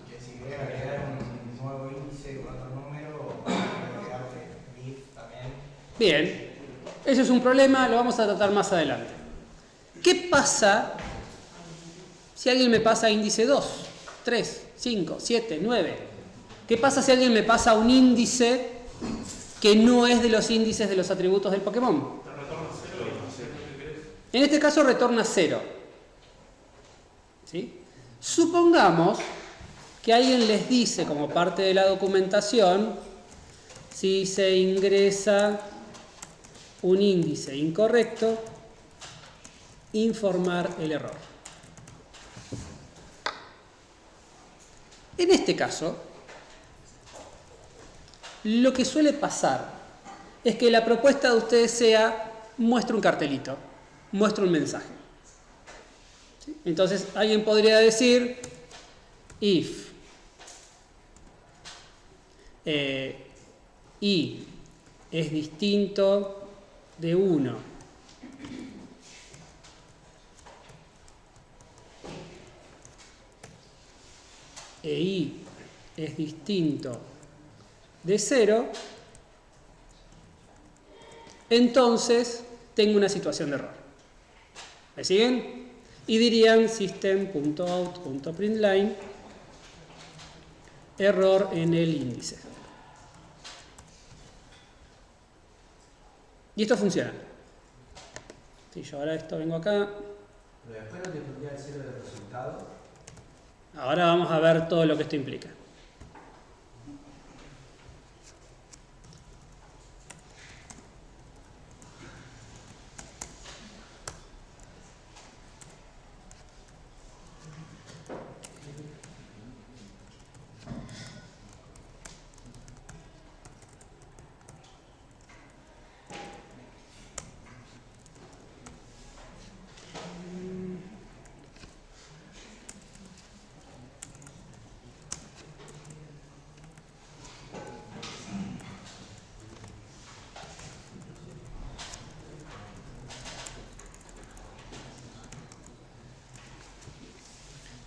Que si querés agregar un nuevo índice con otro número, agregarle if también. Bien. Ese es un problema, lo vamos a tratar más adelante. ¿Qué pasa si alguien me pasa índice 2, 3, 5, 7, 9? ¿Qué pasa si alguien me pasa un índice que no es de los índices de los atributos del Pokémon? Te retorna 0 y no sé lo que querés. En este caso retorna 0. ¿Sí? Supongamos que alguien les dice como parte de la documentación, si se ingresa un índice incorrecto, informar el error. En este caso, lo que suele pasar es que la propuesta de ustedes sea, muestra un cartelito, muestra un mensaje. ¿Sí? Entonces, alguien podría decir, if i es distinto de 1 e i es distinto de 0, entonces tengo una situación de error. ¿Me siguen? Y dirían system.out.println error en el índice. Y esto funciona. Si yo ahora esto vengo acá. Pero después no te pondría el cero del resultado. Ahora vamos a ver todo lo que esto implica.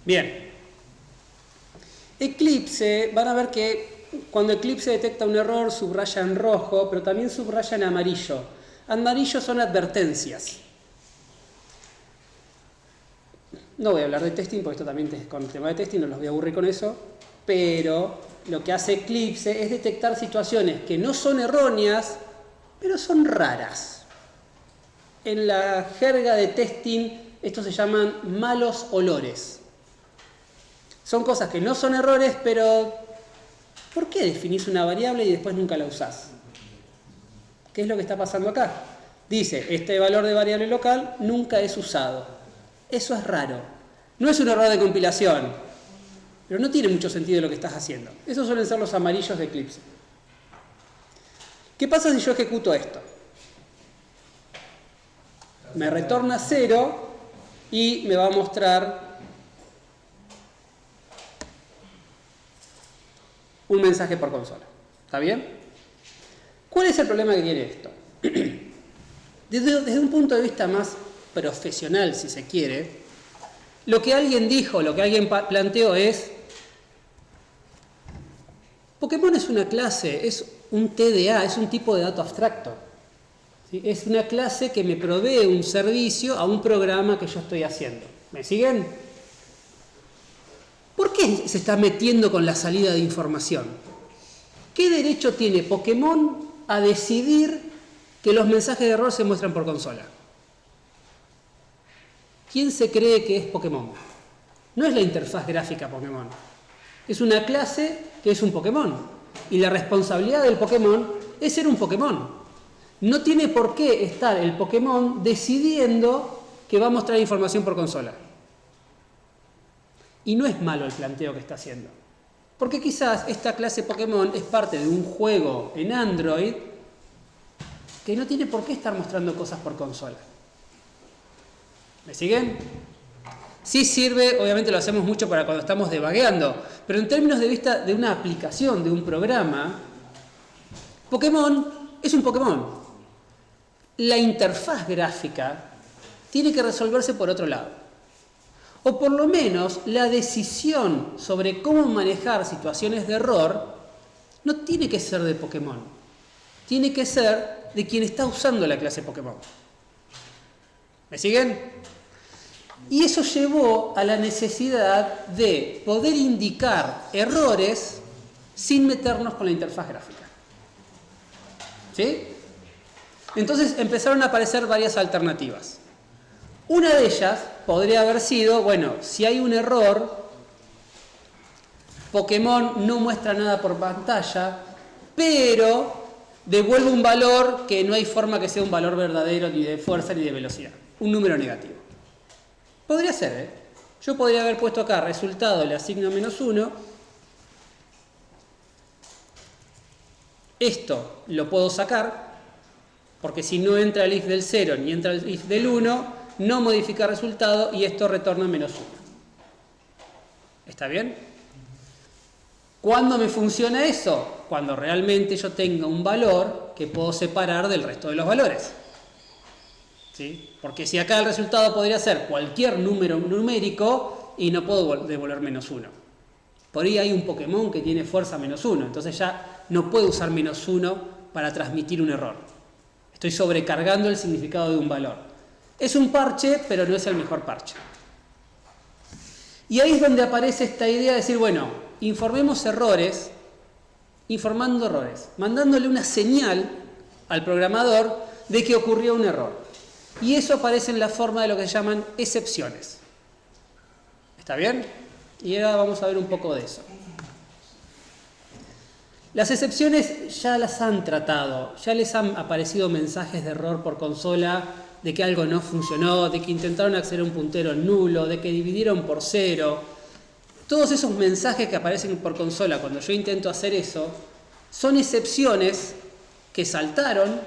Bien. Eclipse, van a ver que cuando Eclipse detecta un error subraya en rojo, pero también subraya en amarillo. Amarillo son advertencias. No voy a hablar de testing, porque esto también con el tema de testing no los voy a aburrir con eso, pero lo que hace Eclipse es detectar situaciones que no son erróneas, pero son raras. En la jerga de testing, estos se llaman malos olores. Son cosas que no son errores, pero ¿por qué definís una variable y después nunca la usás? ¿Qué es lo que está pasando acá? Dice, este valor de variable local nunca es usado. Eso es raro. No es un error de compilación, pero no tiene mucho sentido lo que estás haciendo. Esos suelen ser los amarillos de Eclipse. ¿Qué pasa si yo ejecuto esto? Me retorna 0 y me va a mostrar un mensaje por consola. ¿Está bien? ¿Cuál es el problema que tiene esto? Desde un punto de vista más profesional, si se quiere, lo que alguien dijo, lo que alguien planteó es: Pokémon es una clase, es un TDA, es un tipo de dato abstracto. ¿Sí? Es una clase que me provee un servicio a un programa que yo estoy haciendo. ¿Me siguen? ¿Por qué se está metiendo con la salida de información? ¿Qué derecho tiene Pokémon a decidir que los mensajes de error se muestran por consola? ¿Quién se cree que es Pokémon? No es la interfaz gráfica Pokémon. Es una clase que es un Pokémon. Y la responsabilidad del Pokémon es ser un Pokémon. No tiene por qué estar el Pokémon decidiendo que va a mostrar información por consola. Y no es malo el planteo que está haciendo. Porque quizás esta clase Pokémon es parte de un juego en Android que no tiene por qué estar mostrando cosas por consola. ¿Me siguen? Sí sirve, obviamente lo hacemos mucho para cuando estamos debugueando, pero en términos de vista de una aplicación, de un programa, Pokémon es un Pokémon. La interfaz gráfica tiene que resolverse por otro lado. O por lo menos la decisión sobre cómo manejar situaciones de error no tiene que ser de Pokémon. Tiene que ser de quien está usando la clase Pokémon. ¿Me siguen? Y eso llevó a la necesidad de poder indicar errores sin meternos con la interfaz gráfica. ¿Sí? Entonces empezaron a aparecer varias alternativas. Una de ellas podría haber sido, bueno, si hay un error, Pokémon no muestra nada por pantalla, pero devuelve un valor que no hay forma que sea un valor verdadero ni de fuerza ni de velocidad, un número negativo. Podría ser, ¿eh? Yo podría haber puesto acá resultado, le asigno -1. Esto lo puedo sacar, porque si no entra el if del 0 ni entra el if del 1, no modifica resultado y esto retorna -1. ¿Está bien? ¿Cuándo me funciona eso? Cuando realmente yo tenga un valor que puedo separar del resto de los valores. ¿Sí? Porque si acá el resultado podría ser cualquier número numérico y no puedo devolver -1. Por ahí hay un Pokémon que tiene fuerza -1, entonces ya no puedo usar -1 para transmitir un error. Estoy sobrecargando el significado de un valor. Es un parche, pero no es el mejor parche. Y ahí es donde aparece esta idea de decir, bueno, informemos errores, informando errores, mandándole una señal al programador de que ocurrió un error. Y eso aparece en la forma de lo que se llaman excepciones. ¿Está bien? Y ahora vamos a ver un poco de eso. Las excepciones ya las han tratado, ya les han aparecido mensajes de error por consola, de que algo no funcionó, de que intentaron acceder a un puntero nulo, de que dividieron por 0. Todos esos mensajes que aparecen por consola cuando yo intento hacer eso, son excepciones que saltaron,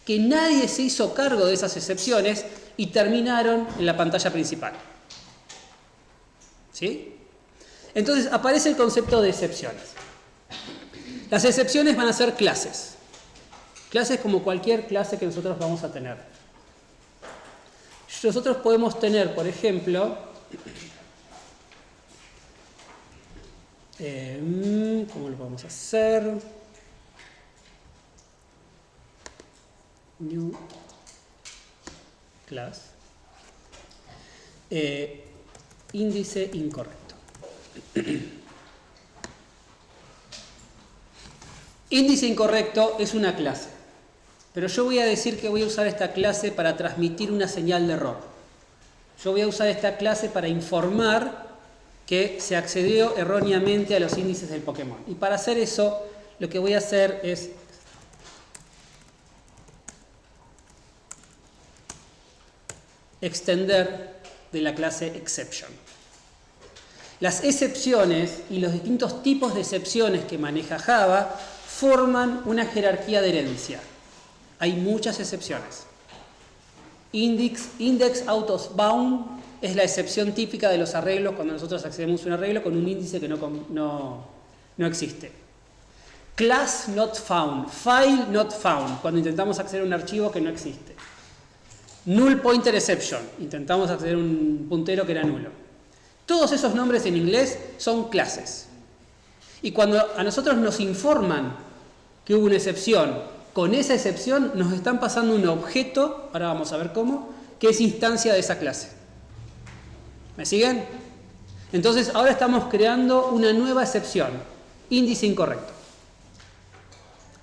que nadie se hizo cargo de esas excepciones y terminaron en la pantalla principal. ¿Sí? Entonces aparece el concepto de excepciones. Las excepciones van a ser clases. Clases como cualquier clase que nosotros vamos a tener. Nosotros podemos tener, por ejemplo, ¿cómo lo podemos hacer? New class. Índice incorrecto. Índice incorrecto es una clase, pero yo voy a decir que voy a usar esta clase para transmitir una señal de error. Yo voy a usar esta clase para informar que se accedió erróneamente a los índices del Pokémon. Y para hacer eso, lo que voy a hacer es extender de la clase exception. Las excepciones y los distintos tipos de excepciones que maneja Java forman una jerarquía de herencia. Hay muchas excepciones. Index out of bound es la excepción típica de los arreglos cuando nosotros accedemos a un arreglo con un índice que no existe. Class not found, file not found, cuando intentamos acceder a un archivo que no existe. Null pointer exception, intentamos acceder a un puntero que era nulo. Todos esos nombres en inglés son clases. Y cuando a nosotros nos informan que hubo una excepción, con esa excepción nos están pasando un objeto, ahora vamos a ver cómo, que es instancia de esa clase. ¿Me siguen? Entonces ahora estamos creando una nueva excepción, índice incorrecto,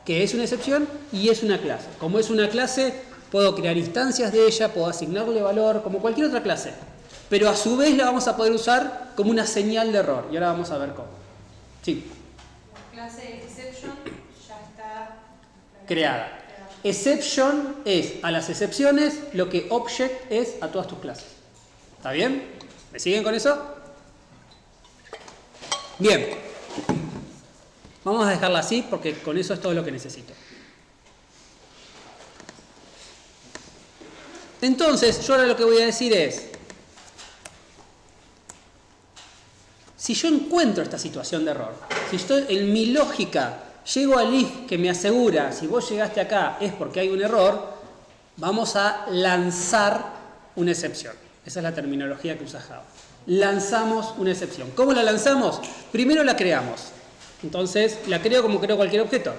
que es una excepción y es una clase. Como es una clase, puedo crear instancias de ella, puedo asignarle valor, como cualquier otra clase. Pero a su vez la vamos a poder usar como una señal de error. Y ahora vamos a ver cómo. Sí. La clase exception ya está Creada. Exception es a las excepciones lo que object es a todas tus clases. ¿Está bien? ¿Me siguen con eso? Bien. Vamos a dejarla así porque con eso es todo lo que necesito. Entonces, yo ahora lo que voy a decir es, si yo encuentro esta situación de error, si estoy en mi lógica llego al if que me asegura si vos llegaste acá es porque hay un error, vamos a lanzar una excepción. Esa es la terminología que usa Java. Lanzamos una excepción. ¿Cómo la lanzamos? Primero la creamos. Entonces, la creo como creo cualquier objeto.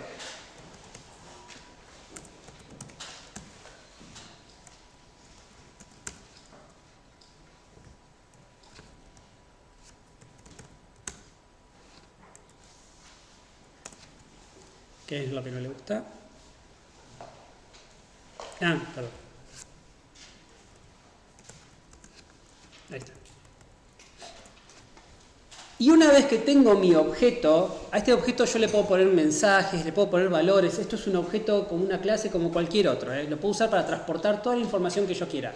¿Qué es lo que no le gusta? Perdón. Ahí está. Y una vez que tengo mi objeto, a este objeto yo le puedo poner mensajes, le puedo poner valores. Esto es un objeto como una clase como cualquier otro. Lo puedo usar para transportar toda la información que yo quiera.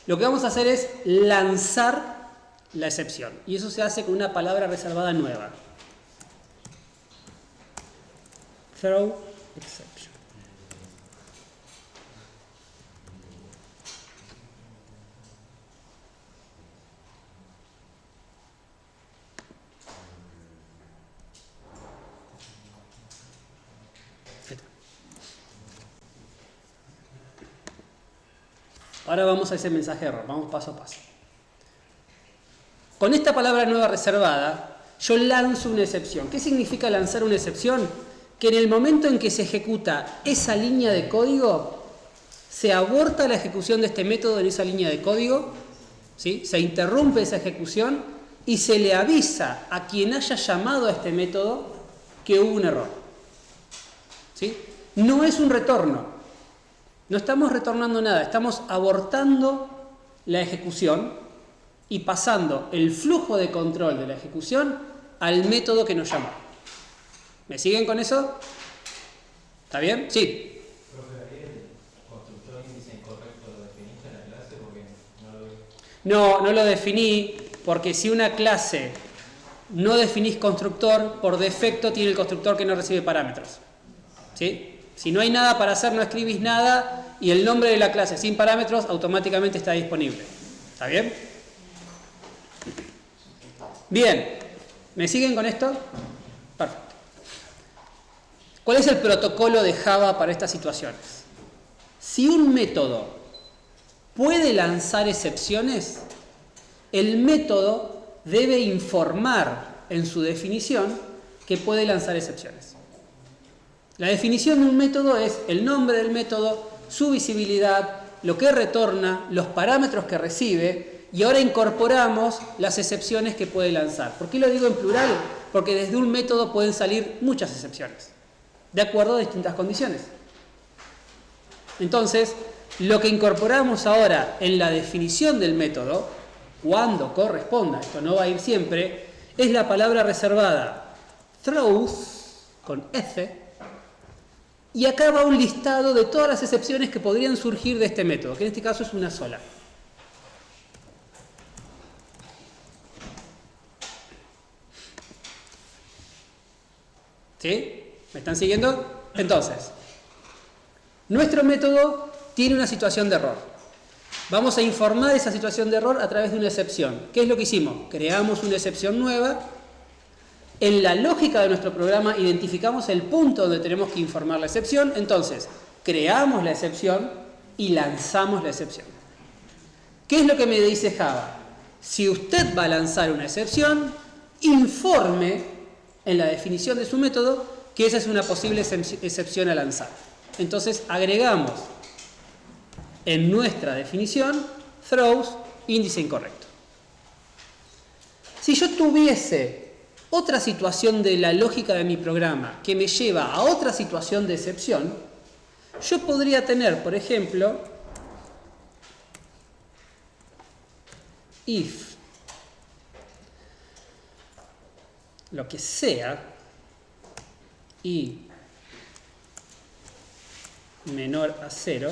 Lo que vamos a hacer es lanzar la excepción. Y eso se hace con una palabra reservada nueva. Throw exception. Ahora vamos a ese mensaje de error, vamos paso a paso. Con esta palabra nueva reservada, yo lanzo una excepción. ¿Qué significa lanzar una excepción? Que en el momento en que se ejecuta esa línea de código, se aborta la ejecución de este método en esa línea de código, ¿sí? Se interrumpe esa ejecución y se le avisa a quien haya llamado a este método que hubo un error. ¿Sí? No es un retorno, no estamos retornando nada, estamos abortando la ejecución y pasando el flujo de control de la ejecución al método que nos llamó. ¿Me siguen con eso? ¿Está bien? Sí. Profe, ahí el constructor índice incorrecto lo definiste en la clase porque no lo vi. No lo definí porque si una clase no definís constructor, por defecto tiene el constructor que no recibe parámetros. ¿Sí? Si no hay nada para hacer, no escribís nada y el nombre de la clase sin parámetros automáticamente está disponible. ¿Está bien? Bien. ¿Me siguen con esto? Perfecto. ¿Cuál es el protocolo de Java para estas situaciones? Si un método puede lanzar excepciones, el método debe informar en su definición que puede lanzar excepciones. La definición de un método es el nombre del método, su visibilidad, lo que retorna, los parámetros que recibe, y ahora incorporamos las excepciones que puede lanzar. ¿Por qué lo digo en plural? Porque desde un método pueden salir muchas excepciones, de acuerdo a distintas condiciones. Entonces, lo que incorporamos ahora en la definición del método, cuando corresponda, esto no va a ir siempre, es la palabra reservada throws, con F, y acá va un listado de todas las excepciones que podrían surgir de este método, que en este caso es una sola. ¿Sí? ¿Me están siguiendo? Entonces, nuestro método tiene una situación de error. Vamos a informar esa situación de error a través de una excepción. ¿Qué es lo que hicimos? Creamos una excepción nueva. En la lógica de nuestro programa identificamos el punto donde tenemos que informar la excepción. Entonces, creamos la excepción y lanzamos la excepción. ¿Qué es lo que me dice Java? Si usted va a lanzar una excepción, informe en la definición de su método que esa es una posible excepción a lanzar. Entonces agregamos en nuestra definición throws índice incorrecto. Si yo tuviese otra situación de la lógica de mi programa que me lleva a otra situación de excepción, yo podría tener, por ejemplo, if lo que sea y menor a 0,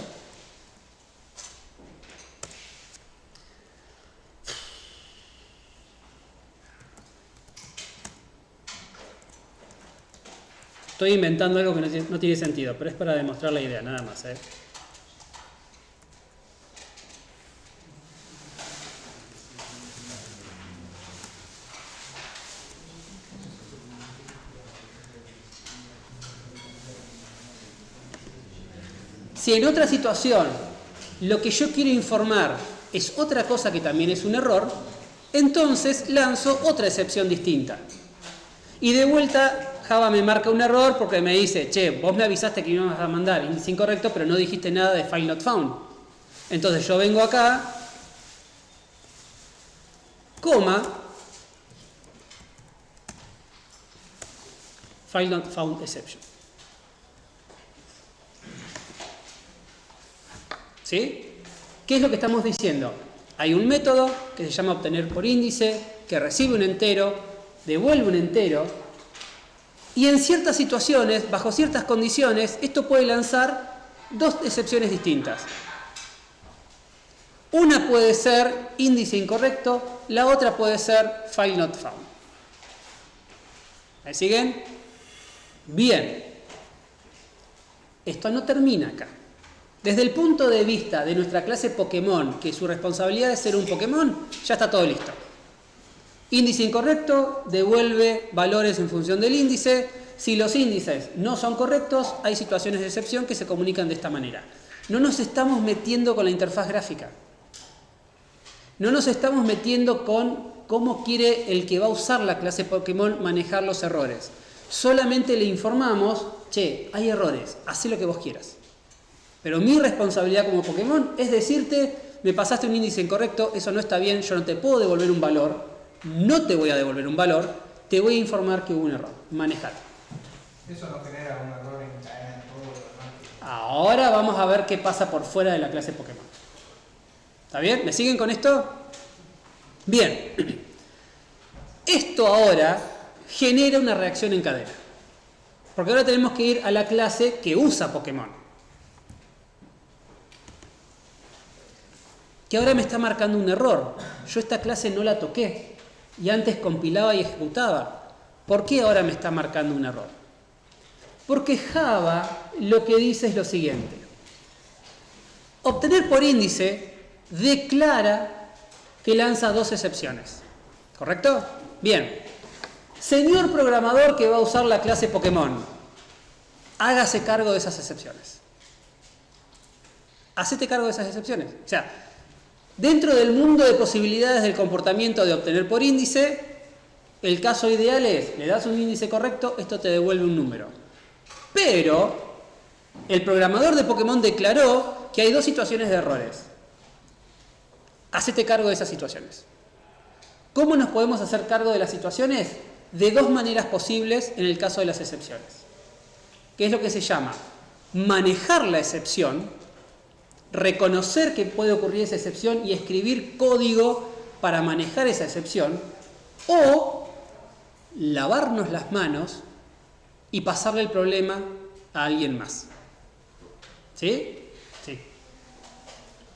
estoy inventando algo que no tiene sentido, pero es para demostrar la idea, nada más, ¿eh? Si en otra situación lo que yo quiero informar es otra cosa que también es un error, entonces lanzo otra excepción distinta. Y de vuelta Java me marca un error porque me dice, che, vos me avisaste que íbamos a mandar índice incorrecto, pero no dijiste nada de file not found. Entonces yo vengo acá, coma, file not found exception. ¿Sí? ¿Qué es lo que estamos diciendo? Hay un método que se llama obtener por índice, que recibe un entero, devuelve un entero, y en ciertas situaciones, bajo ciertas condiciones, esto puede lanzar dos excepciones distintas. Una puede ser índice incorrecto, la otra puede ser file not found. ¿Me siguen? Bien. Esto no termina acá. Desde el punto de vista de nuestra clase Pokémon, que su responsabilidad es ser un Pokémon, ya está todo listo. Índice incorrecto, devuelve valores en función del índice. Si los índices no son correctos, hay situaciones de excepción que se comunican de esta manera. No nos estamos metiendo con la interfaz gráfica. No nos estamos metiendo con cómo quiere el que va a usar la clase Pokémon manejar los errores. Solamente le informamos, che, hay errores, haz lo que vos quieras. Pero mi responsabilidad como Pokémon es decirte, me pasaste un índice incorrecto, eso no está bien, yo no te puedo devolver un valor, no te voy a devolver un valor, te voy a informar que hubo un error. Manejate. Eso no genera un error en cadena en todo lo demás. Ahora vamos a ver qué pasa por fuera de la clase Pokémon. ¿Está bien? ¿Me siguen con esto? Bien. Esto ahora genera una reacción en cadena. Porque ahora tenemos que ir a la clase que usa Pokémon. Que ahora me está marcando un error. Yo esta clase no la toqué y antes compilaba y ejecutaba. ¿Por qué ahora me está marcando un error? Porque Java lo que dice es lo siguiente. Obtener por índice declara que lanza 2 excepciones. ¿Correcto? Bien. Señor programador que va a usar la clase Pokémon, hágase cargo de esas excepciones. Hacete cargo de esas excepciones. O sea, dentro del mundo de posibilidades del comportamiento de obtener por índice, el caso ideal es, le das un índice correcto, esto te devuelve un número. Pero el programador de Pokémon declaró que hay 2 situaciones de errores. Hacete cargo de esas situaciones. ¿Cómo nos podemos hacer cargo de las situaciones? De 2 maneras posibles en el caso de las excepciones. ¿Qué es lo que se llama? Manejar la excepción, reconocer que puede ocurrir esa excepción y escribir código para manejar esa excepción, o lavarnos las manos y pasarle el problema a alguien más. ¿Sí? Sí.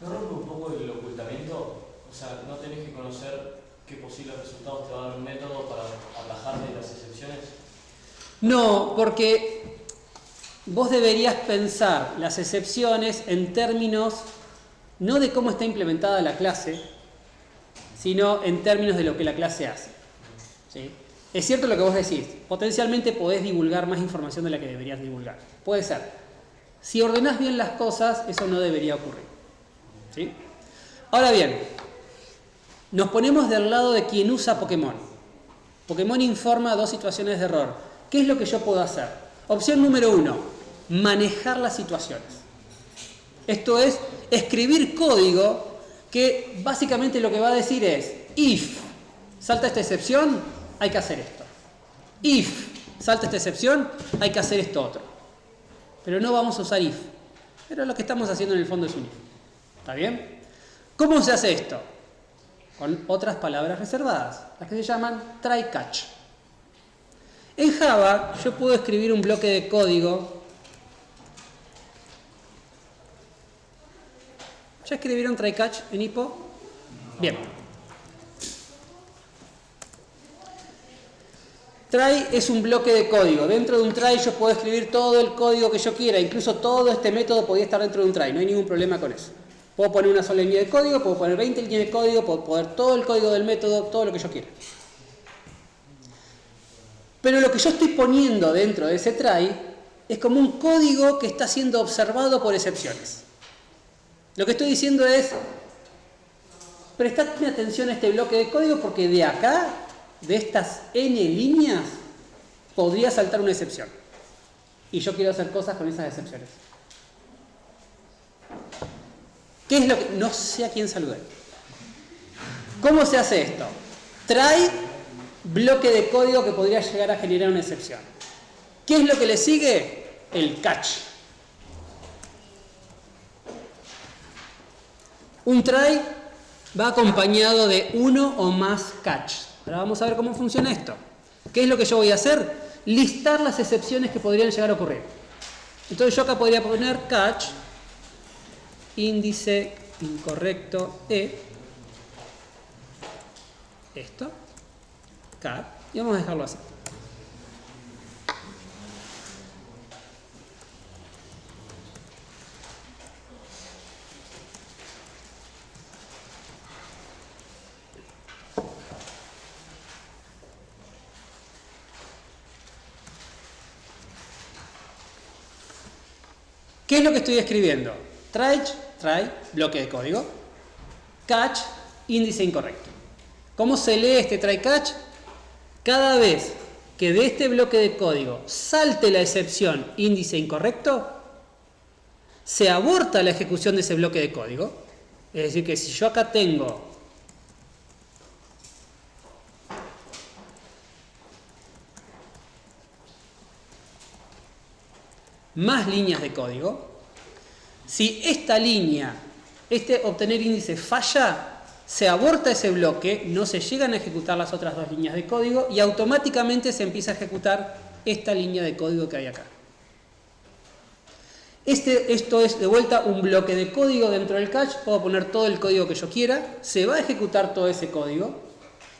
¿No rompe un poco el ocultamiento? O sea, no tenés que conocer qué posibles resultados te va a dar un método para atajar de las excepciones. No, porque vos deberías pensar las excepciones en términos no de cómo está implementada la clase, sino en términos de lo que la clase hace. ¿Sí? Es cierto lo que vos decís, potencialmente podés divulgar más información de la que deberías divulgar. Puede ser. Si ordenás bien las cosas, eso no debería ocurrir. ¿Sí? Ahora bien, nos ponemos del lado de quien usa Pokémon. Pokémon informa 2 situaciones de error. ¿Qué es lo que yo puedo hacer? Opción número 1, manejar las situaciones. Esto es, escribir código que básicamente lo que va a decir es, if salta esta excepción, hay que hacer esto. If salta esta excepción, hay que hacer esto otro. Pero no vamos a usar if. Pero lo que estamos haciendo en el fondo es un if. ¿Está bien? ¿Cómo se hace esto? Con otras palabras reservadas, las que se llaman try-catch. En Java yo puedo escribir un bloque de código. ¿Ya escribieron try-catch en Hippo? Bien. Try es un bloque de código. Dentro de un try yo puedo escribir todo el código que yo quiera. Incluso todo este método podría estar dentro de un try. No hay ningún problema con eso. Puedo poner una sola línea de código, puedo poner 20 líneas de código, puedo poner todo el código del método, todo lo que yo quiera. Pero lo que yo estoy poniendo dentro de ese try es como un código que está siendo observado por excepciones. Lo que estoy diciendo es, prestadme atención a este bloque de código porque de acá, de estas n líneas, podría saltar una excepción. Y yo quiero hacer cosas con esas excepciones. ¿Qué es lo que...? No sé a quién saludar. ¿Cómo se hace esto? Try, bloque de código que podría llegar a generar una excepción. ¿Qué es lo que le sigue? El catch. Un try va acompañado de uno o más catch. Ahora vamos a ver cómo funciona esto. ¿Qué es lo que yo voy a hacer? Listar las excepciones que podrían llegar a ocurrir. Entonces yo acá podría poner catch índice incorrecto esto, cat, y vamos a dejarlo así. ¿Qué es lo que estoy escribiendo? Try, bloque de código. Catch, índice incorrecto. ¿Cómo se lee este try catch? Cada vez que de este bloque de código salte la excepción índice incorrecto, se aborta la ejecución de ese bloque de código. Es decir, que si yo acá tengo más líneas de código, si esta línea, obtener índice falla, se aborta ese bloque, no se llegan a ejecutar las otras dos líneas de código y automáticamente se empieza a ejecutar esta línea de código que hay acá. Esto es de vuelta un bloque de código dentro del cache. Puedo poner todo el código que yo quiera, se va a ejecutar todo ese código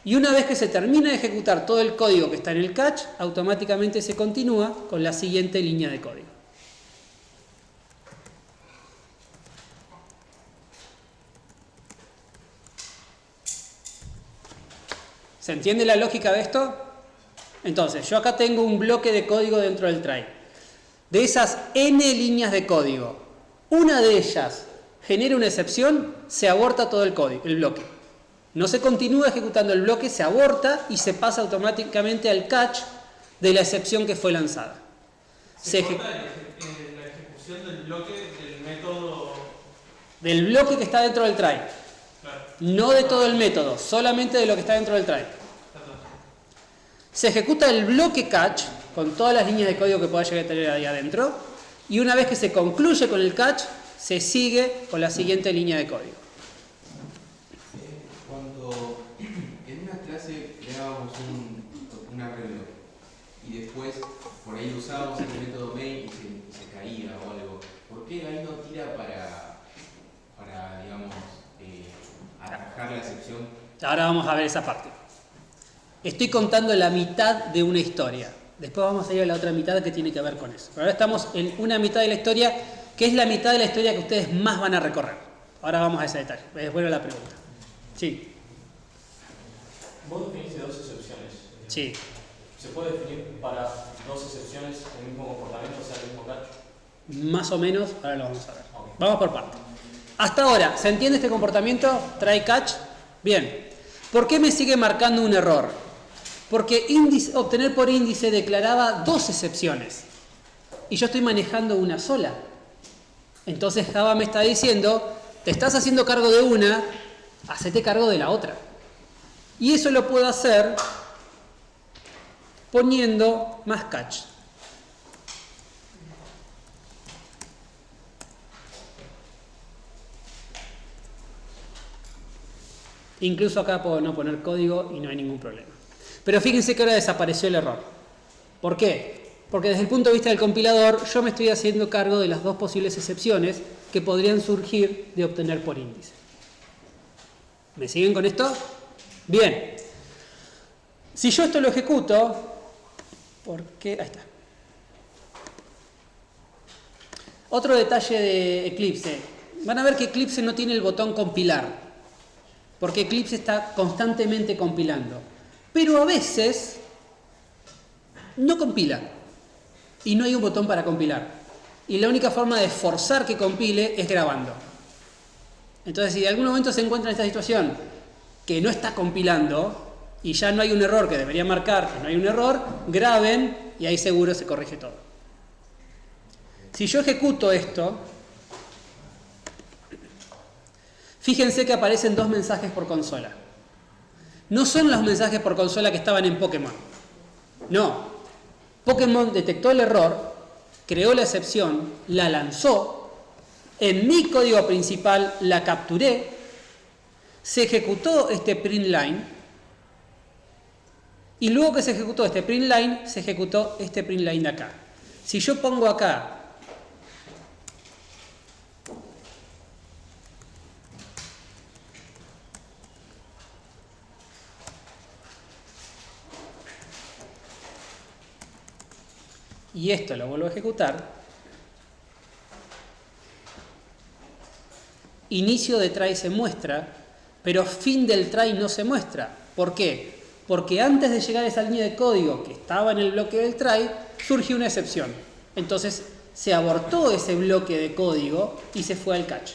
y una vez que se termina de ejecutar todo el código que está en el cache, automáticamente se continúa con la siguiente línea de código. ¿Se entiende la lógica de esto? Entonces, yo acá tengo un bloque de código dentro del try. De esas n líneas de código, una de ellas genera una excepción, se aborta todo el bloque. No se continúa ejecutando el bloque, se aborta y se pasa automáticamente al catch de la excepción que fue lanzada. Se corta la ejecución del bloque del método. Del bloque que está dentro del try. Claro. No de todo el método, solamente de lo que está dentro del try. Se ejecuta el bloque catch con todas las líneas de código que pueda llegar a tener ahí adentro y una vez que se concluye con el catch, se sigue con la siguiente línea de código. Cuando en una clase creábamos un arreglo y después por ahí usábamos el método main y se caía o algo, ¿por qué ahí no tira para digamos, atajar la excepción? Ahora vamos a ver esa parte. Estoy contando la mitad de una historia. Después vamos a ir a la otra mitad que tiene que ver con eso. Pero ahora estamos en una mitad de la historia, que es la mitad de la historia que ustedes más van a recorrer. Ahora vamos a ese detalle. Después a la pregunta. Sí. Vos definiste dos excepciones. Sí. ¿Se puede definir para dos excepciones el mismo comportamiento, o sea, el mismo catch? Más o menos, ahora lo vamos a ver. Okay. Vamos por parte. Hasta ahora, ¿se entiende este comportamiento? Try catch. Bien. ¿Por qué me sigue marcando un error? Porque obtener por índice declaraba dos excepciones y yo estoy manejando una sola. Entonces Java me está diciendo, te estás haciendo cargo de una, hacete cargo de la otra. Y eso lo puedo hacer poniendo más catch. Incluso acá puedo no poner código y no hay ningún problema. Pero fíjense que ahora desapareció el error. ¿Por qué? Porque desde el punto de vista del compilador yo me estoy haciendo cargo de las dos posibles excepciones que podrían surgir de obtener por índice. ¿Me siguen con esto? Bien. Si yo esto lo ejecuto, ¿por qué? Ahí está. Otro detalle de Eclipse. Van a ver que Eclipse no tiene el botón compilar, porque Eclipse está constantemente compilando. Pero a veces no compila y no hay un botón para compilar. Y la única forma de forzar que compile es grabando. Entonces, si de algún momento se encuentra en esta situación que no está compilando y ya no hay un error que debería marcar que no hay un error, graben y ahí seguro se corrige todo. Si yo ejecuto esto, fíjense que aparecen dos mensajes por consola. No son los mensajes por consola que estaban en Pokémon. No. Pokémon detectó el error, creó la excepción, la lanzó, en mi código principal la capturé, se ejecutó este print line y luego que se ejecutó este print line, se ejecutó este print line de acá. Si yo pongo acá y esto lo vuelvo a ejecutar, inicio de try se muestra, pero fin del try no se muestra. ¿Por qué? Porque antes de llegar a esa línea de código que estaba en el bloque del try, surgió una excepción. Entonces se abortó ese bloque de código y se fue al catch.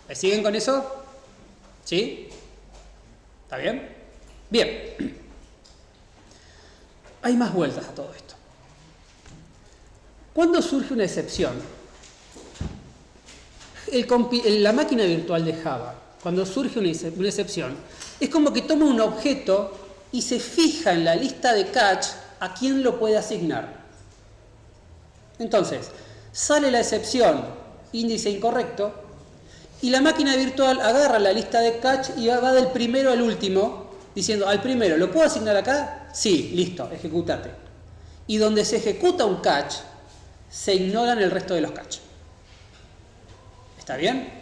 ¿Me siguen con eso? ¿Sí? ¿Está bien? Bien. Hay más vueltas a todo esto. ¿Cuándo surge una excepción? La máquina virtual de Java, cuando surge una excepción, es como que toma un objeto y se fija en la lista de catch a quién lo puede asignar. Entonces, sale la excepción índice incorrecto y la máquina virtual agarra la lista de catch y va del primero al último diciendo, al primero, ¿lo puedo asignar acá? Sí, listo, ejecutate. Y donde se ejecuta un catch, se ignoran el resto de los catch. ¿Está bien?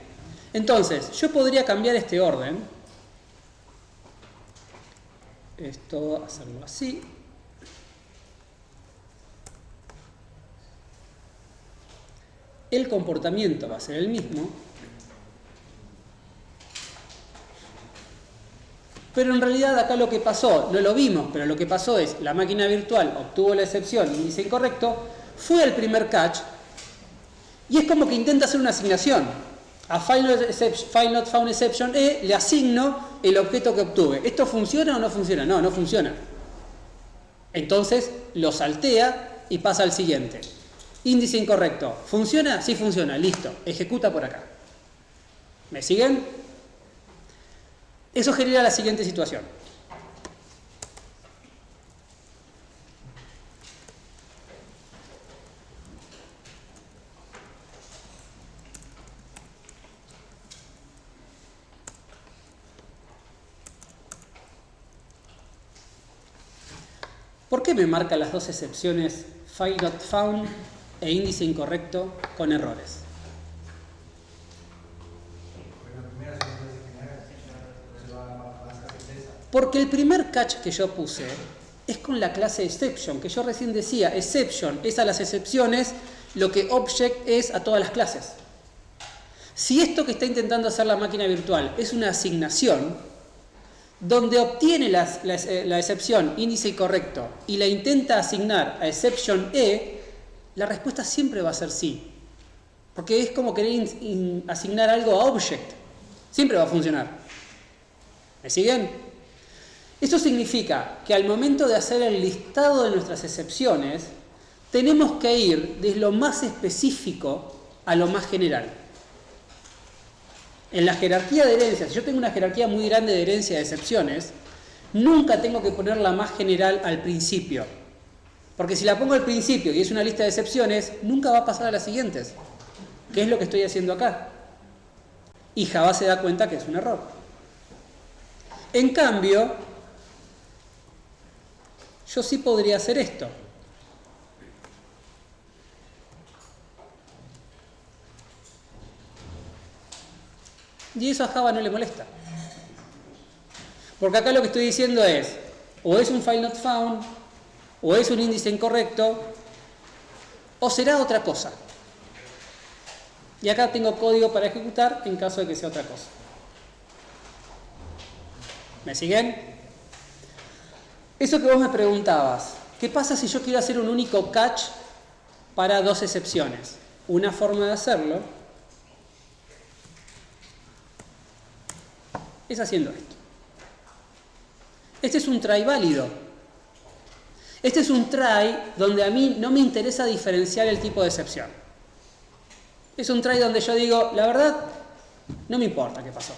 Entonces, yo podría cambiar este orden. Esto, hacerlo así. El comportamiento va a ser el mismo. Pero en realidad acá lo que pasó, no lo vimos, pero lo que pasó es, la máquina virtual obtuvo la excepción índice incorrecto, fue al primer catch, y es como que intenta hacer una asignación. A FileNotFoundException le asigno el objeto que obtuve. ¿Esto funciona o no funciona? No, no funciona. Entonces lo saltea y pasa al siguiente. Índice incorrecto. ¿Funciona? Sí funciona. Listo. Ejecuta por acá. ¿Me siguen? Eso genera la siguiente situación. ¿Por qué me marca las dos excepciones FileNotFound e índice incorrecto con errores? Porque el primer catch que yo puse es con la clase exception, que yo recién decía, exception es a las excepciones lo que object es a todas las clases. Si esto que está intentando hacer la máquina virtual es una asignación, donde obtiene la excepción índice incorrecto y la intenta asignar a exception la respuesta siempre va a ser sí. Porque es como querer asignar algo a object. Siempre va a funcionar. ¿Me siguen? Esto significa que al momento de hacer el listado de nuestras excepciones, tenemos que ir desde lo más específico a lo más general. En la jerarquía de herencias, si yo tengo una jerarquía muy grande de herencia de excepciones, nunca tengo que poner la más general al principio. Porque si la pongo al principio y es una lista de excepciones, nunca va a pasar a las siguientes. ¿Qué es lo que estoy haciendo acá? Y Java se da cuenta que es un error. En cambio, yo sí podría hacer esto. Y eso a Java no le molesta. Porque acá lo que estoy diciendo es, o es un FileNotFound, o es un índice incorrecto, o será otra cosa. Y acá tengo código para ejecutar en caso de que sea otra cosa. ¿Me siguen? Eso que vos me preguntabas, ¿qué pasa si yo quiero hacer un único catch para dos excepciones? Una forma de hacerlo es haciendo esto. Este es un try válido. Este es un try donde a mí no me interesa diferenciar el tipo de excepción. Es un try donde yo digo, la verdad, no me importa qué pasó.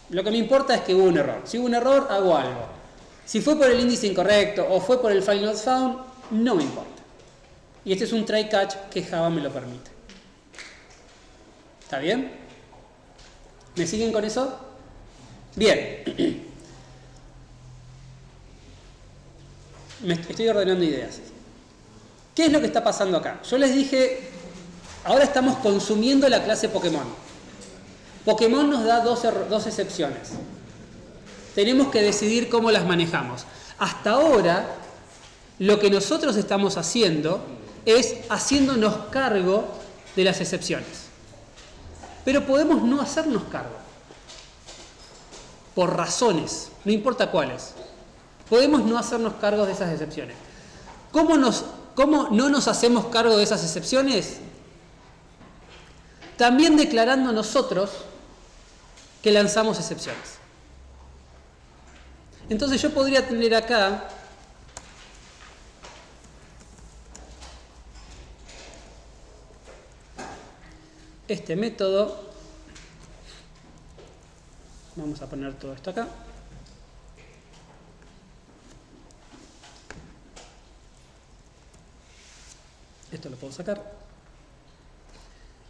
Lo que me importa es que hubo un error. Si hubo un error, hago algo. Si fue por el índice incorrecto o fue por el FileNotFound, no me importa. Y este es un try catch que Java me lo permite. ¿Está bien? ¿Me siguen con eso? Bien. Me estoy ordenando ideas. ¿Qué es lo que está pasando acá? Yo les dije, ahora estamos consumiendo la clase Pokémon. Pokémon nos da dos excepciones. Tenemos que decidir cómo las manejamos. Hasta ahora, lo que nosotros estamos haciendo es haciéndonos cargo de las excepciones. Pero podemos no hacernos cargo. Por razones, no importa cuáles. Podemos no hacernos cargo de esas excepciones. ¿Cómo no nos hacemos cargo de esas excepciones? También declarando nosotros que lanzamos excepciones. Entonces yo podría tener acá este método, vamos a poner todo esto acá. Esto lo puedo sacar.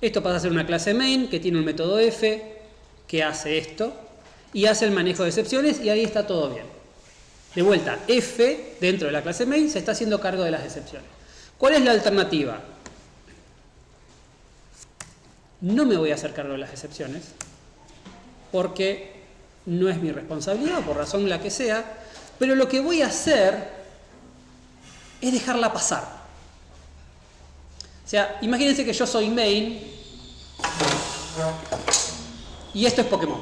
Esto pasa a ser una clase main que tiene un método f que hace esto y hace el manejo de excepciones y ahí está todo bien. De vuelta, f dentro de la clase main se está haciendo cargo de las excepciones. ¿Cuál es la alternativa? No me voy a hacer cargo de las excepciones porque no es mi responsabilidad, por razón la que sea, pero lo que voy a hacer es dejarla pasar. O sea, imagínense que yo soy main y esto es Pokémon.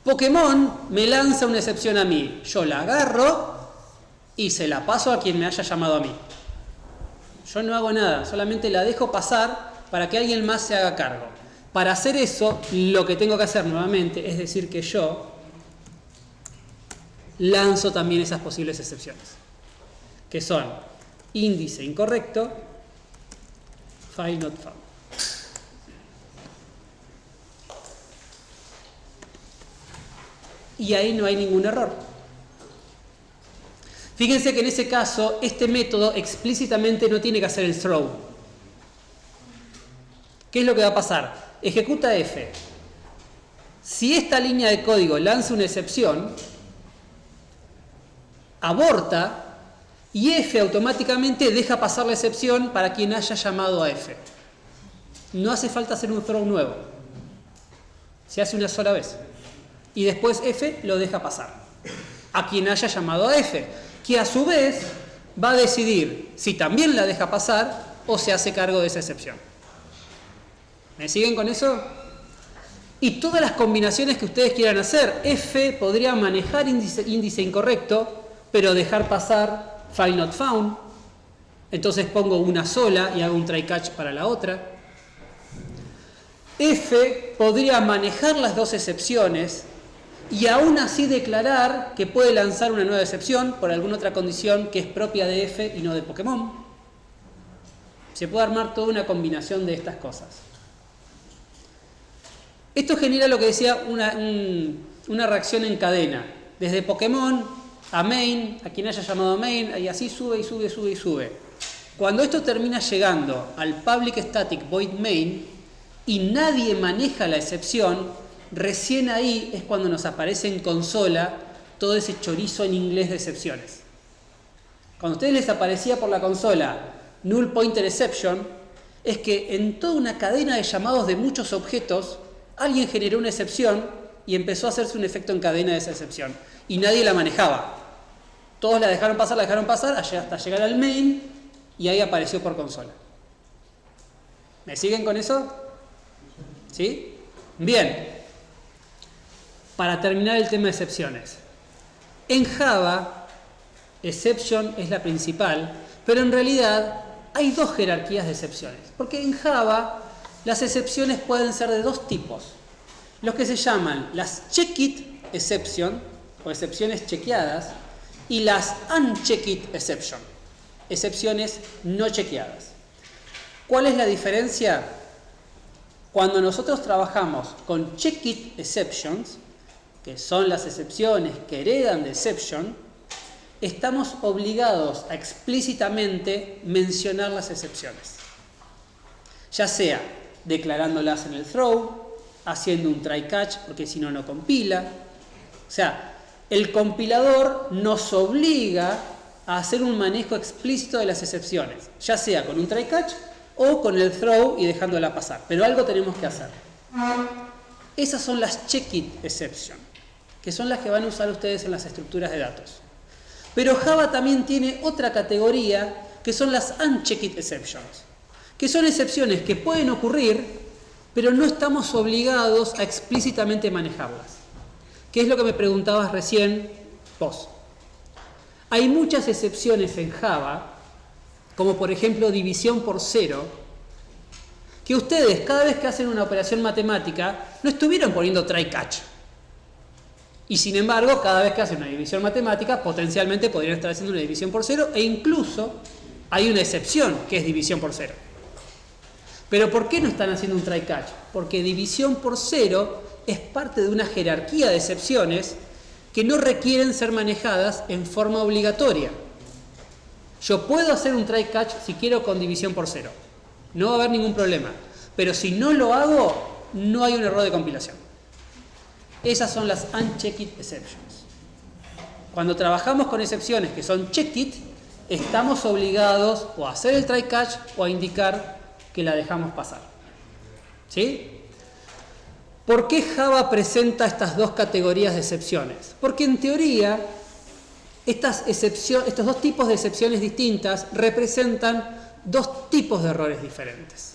Pokémon me lanza una excepción a mí. Yo la agarro y se la paso a quien me haya llamado a mí. Yo no hago nada, solamente la dejo pasar para que alguien más se haga cargo. Para hacer eso, lo que tengo que hacer nuevamente es decir que yo lanzo también esas posibles excepciones, que son índice incorrecto, file not found. Y ahí no hay ningún error. Fíjense que en ese caso, este método explícitamente no tiene que hacer el throw. ¿Qué es lo que va a pasar? Ejecuta f. Si esta línea de código lanza una excepción, aborta y f automáticamente deja pasar la excepción para quien haya llamado a f. No hace falta hacer un throw nuevo. Se hace una sola vez. Y después f lo deja pasar a quien haya llamado a f, que a su vez va a decidir si también la deja pasar o se hace cargo de esa excepción. ¿Me siguen con eso? Y todas las combinaciones que ustedes quieran hacer, f podría manejar índice incorrecto, pero dejar pasar file not found. Entonces pongo una sola y hago un try catch para la otra. F podría manejar las dos excepciones y aún así declarar que puede lanzar una nueva excepción por alguna otra condición que es propia de f y no de Pokémon. Se puede armar toda una combinación de estas cosas. Esto genera lo que decía una reacción en cadena, desde Pokémon a main, a quien haya llamado a main, y así sube y sube, sube y sube. Cuando esto termina llegando al public static void main y nadie maneja la excepción, recién ahí es cuando nos aparece en consola todo ese chorizo en inglés de excepciones. Cuando a ustedes les aparecía por la consola null pointer exception, es que en toda una cadena de llamados de muchos objetos, alguien generó una excepción y empezó a hacerse un efecto en cadena de esa excepción. Y nadie la manejaba. Todos la dejaron pasar hasta llegar al main y ahí apareció por consola. ¿Me siguen con eso? ¿Sí? Bien. Para terminar el tema de excepciones. En Java, exception es la principal, pero en realidad hay dos jerarquías de excepciones. Porque en Java las excepciones pueden ser de dos tipos. Los que se llaman las checked exception, o excepciones chequeadas, y las unchecked exception, excepciones no chequeadas. ¿Cuál es la diferencia? Cuando nosotros trabajamos con checked exceptions, que son las excepciones que heredan de exception, estamos obligados a explícitamente mencionar las excepciones. Ya sea declarándolas en el throw, haciendo un try catch, porque si no, no compila. O sea, el compilador nos obliga a hacer un manejo explícito de las excepciones, ya sea con un try catch o con el throw y dejándola pasar. Pero algo tenemos que hacer. Esas son las checked exception, que son las que van a usar ustedes en las estructuras de datos. Pero Java también tiene otra categoría, que son las unchecked exceptions, que son excepciones que pueden ocurrir, pero no estamos obligados a explícitamente manejarlas. ¿Qué es lo que me preguntabas recién vos? Hay muchas excepciones en Java, como por ejemplo división por cero, que ustedes cada vez que hacen una operación matemática no estuvieron poniendo try catch. Y sin embargo, cada vez que hacen una división matemática, potencialmente podrían estar haciendo una división por cero, e incluso hay una excepción que es división por cero. Pero ¿por qué no están haciendo un try catch? Porque división por cero es parte de una jerarquía de excepciones que no requieren ser manejadas en forma obligatoria. Yo puedo hacer un try catch si quiero con división por cero. No va a haber ningún problema. Pero si no lo hago, no hay un error de compilación. Esas son las unchecked exceptions. Cuando trabajamos con excepciones que son checked, estamos obligados o a hacer el try catch o a indicar que la dejamos pasar. ¿Sí? ¿Por qué Java presenta estas dos categorías de excepciones? Porque en teoría estos dos tipos de excepciones distintas representan dos tipos de errores diferentes.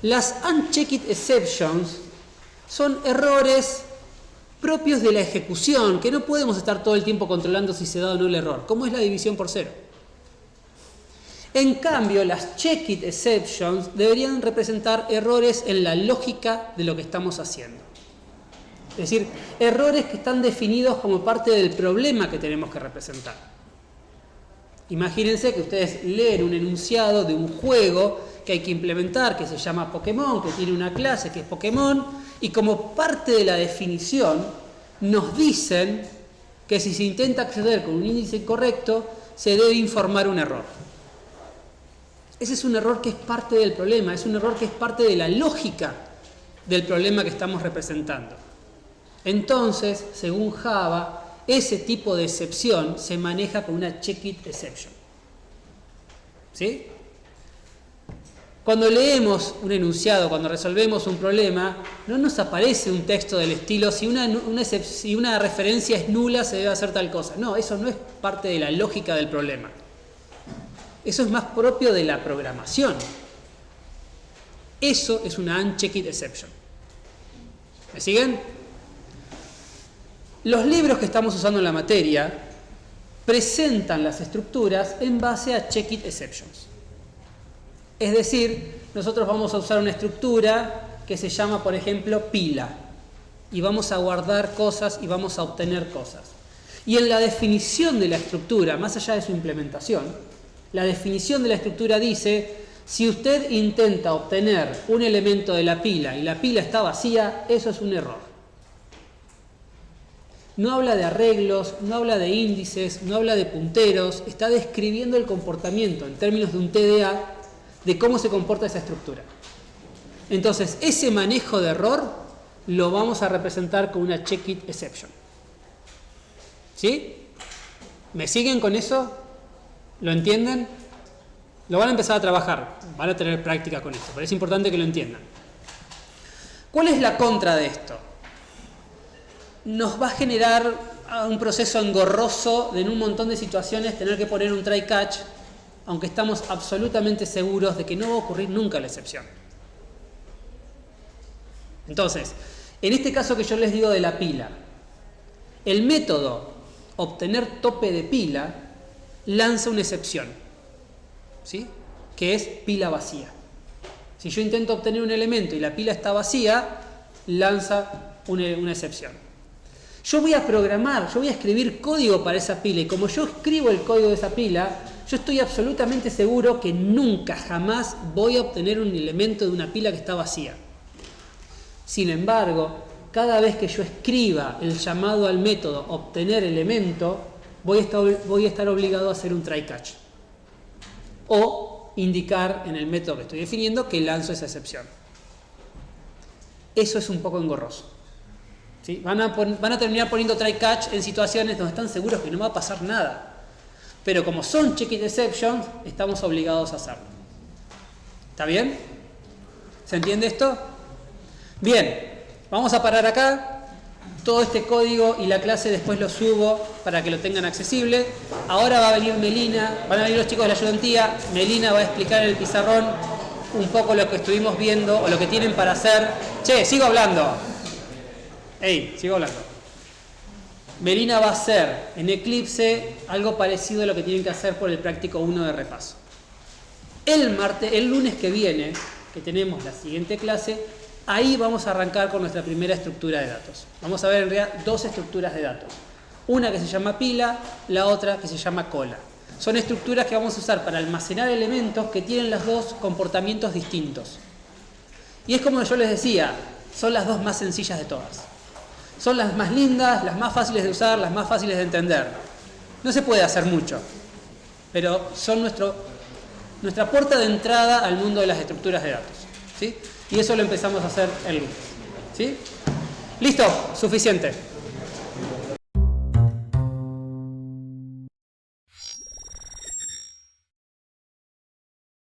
Las unchecked exceptions son errores propios de la ejecución, que no podemos estar todo el tiempo controlando si se da o no el error, como es la división por cero. En cambio, las checked exceptions deberían representar errores en la lógica de lo que estamos haciendo. Es decir, errores que están definidos como parte del problema que tenemos que representar. Imagínense que ustedes leen un enunciado de un juego que hay que implementar, que se llama Pokémon, que tiene una clase que es Pokémon, y como parte de la definición nos dicen que si se intenta acceder con un índice incorrecto, se debe informar un error. Ese es un error que es parte del problema, es un error que es parte de la lógica del problema que estamos representando. Entonces, según Java, ese tipo de excepción se maneja con una checked exception. ¿Sí? Cuando leemos un enunciado, cuando resolvemos un problema, no nos aparece un texto del estilo si una referencia es nula se debe hacer tal cosa. No, eso no es parte de la lógica del problema. Eso es más propio de la programación. Eso es una unchecked exception. ¿Me siguen? Los libros que estamos usando en la materia presentan las estructuras en base a checked exceptions. Es decir, nosotros vamos a usar una estructura que se llama, por ejemplo, pila. Y vamos a guardar cosas y vamos a obtener cosas. Y en la definición de la estructura, más allá de su implementación, la definición de la estructura dice, si usted intenta obtener un elemento de la pila y la pila está vacía, eso es un error. No habla de arreglos, no habla de índices, no habla de punteros, está describiendo el comportamiento en términos de un TDA de cómo se comporta esa estructura. Entonces, ese manejo de error lo vamos a representar con una checked exception. ¿Sí? ¿Me siguen con eso? ¿Lo entienden? Lo van a empezar a trabajar, van a tener práctica con esto, pero es importante que lo entiendan. ¿Cuál es la contra de esto? Nos va a generar un proceso engorroso de en un montón de situaciones tener que poner un try catch, aunque estamos absolutamente seguros de que no va a ocurrir nunca la excepción. Entonces, en este caso que yo les digo de la pila, el método obtener tope de pila lanza una excepción, ¿sí? Que es pila vacía. Si yo intento obtener un elemento y la pila está vacía, lanza una excepción. Yo voy a programar, yo voy a escribir código para esa pila, y como yo escribo el código de esa pila, yo estoy absolutamente seguro que nunca, jamás voy a obtener un elemento de una pila que está vacía. Sin embargo, cada vez que yo escriba el llamado al método obtener elemento, voy a estar obligado a hacer un try catch. O indicar en el método que estoy definiendo que lanzo esa excepción. Eso es un poco engorroso. ¿Sí? Van a terminar poniendo try catch en situaciones donde están seguros que no va a pasar nada. Pero como son checked exceptions, estamos obligados a hacerlo. ¿Está bien? ¿Se entiende esto? Bien, vamos a parar acá. Todo este código y la clase después lo subo para que lo tengan accesible. Ahora va a venir Melina, van a venir los chicos de la ayudantía. Melina va a explicar en el pizarrón un poco lo que estuvimos viendo o lo que tienen para hacer. Che, sigo hablando. Sigo hablando. Melina va a hacer en Eclipse algo parecido a lo que tienen que hacer por el práctico 1 de repaso. El lunes que viene, que tenemos la siguiente clase, ahí vamos a arrancar con nuestra primera estructura de datos. Vamos a ver en realidad dos estructuras de datos. Una que se llama pila, la otra que se llama cola. son estructuras que vamos a usar para almacenar elementos que tienen los dos comportamientos distintos. Y es como yo les decía, son las dos más sencillas de todas. Son las más lindas, las más fáciles de usar, las más fáciles de entender. No se puede hacer mucho, pero son nuestra puerta de entrada al mundo de las estructuras de datos, ¿sí? Y eso lo empezamos a hacer el lunes, ¿sí? Listo, suficiente.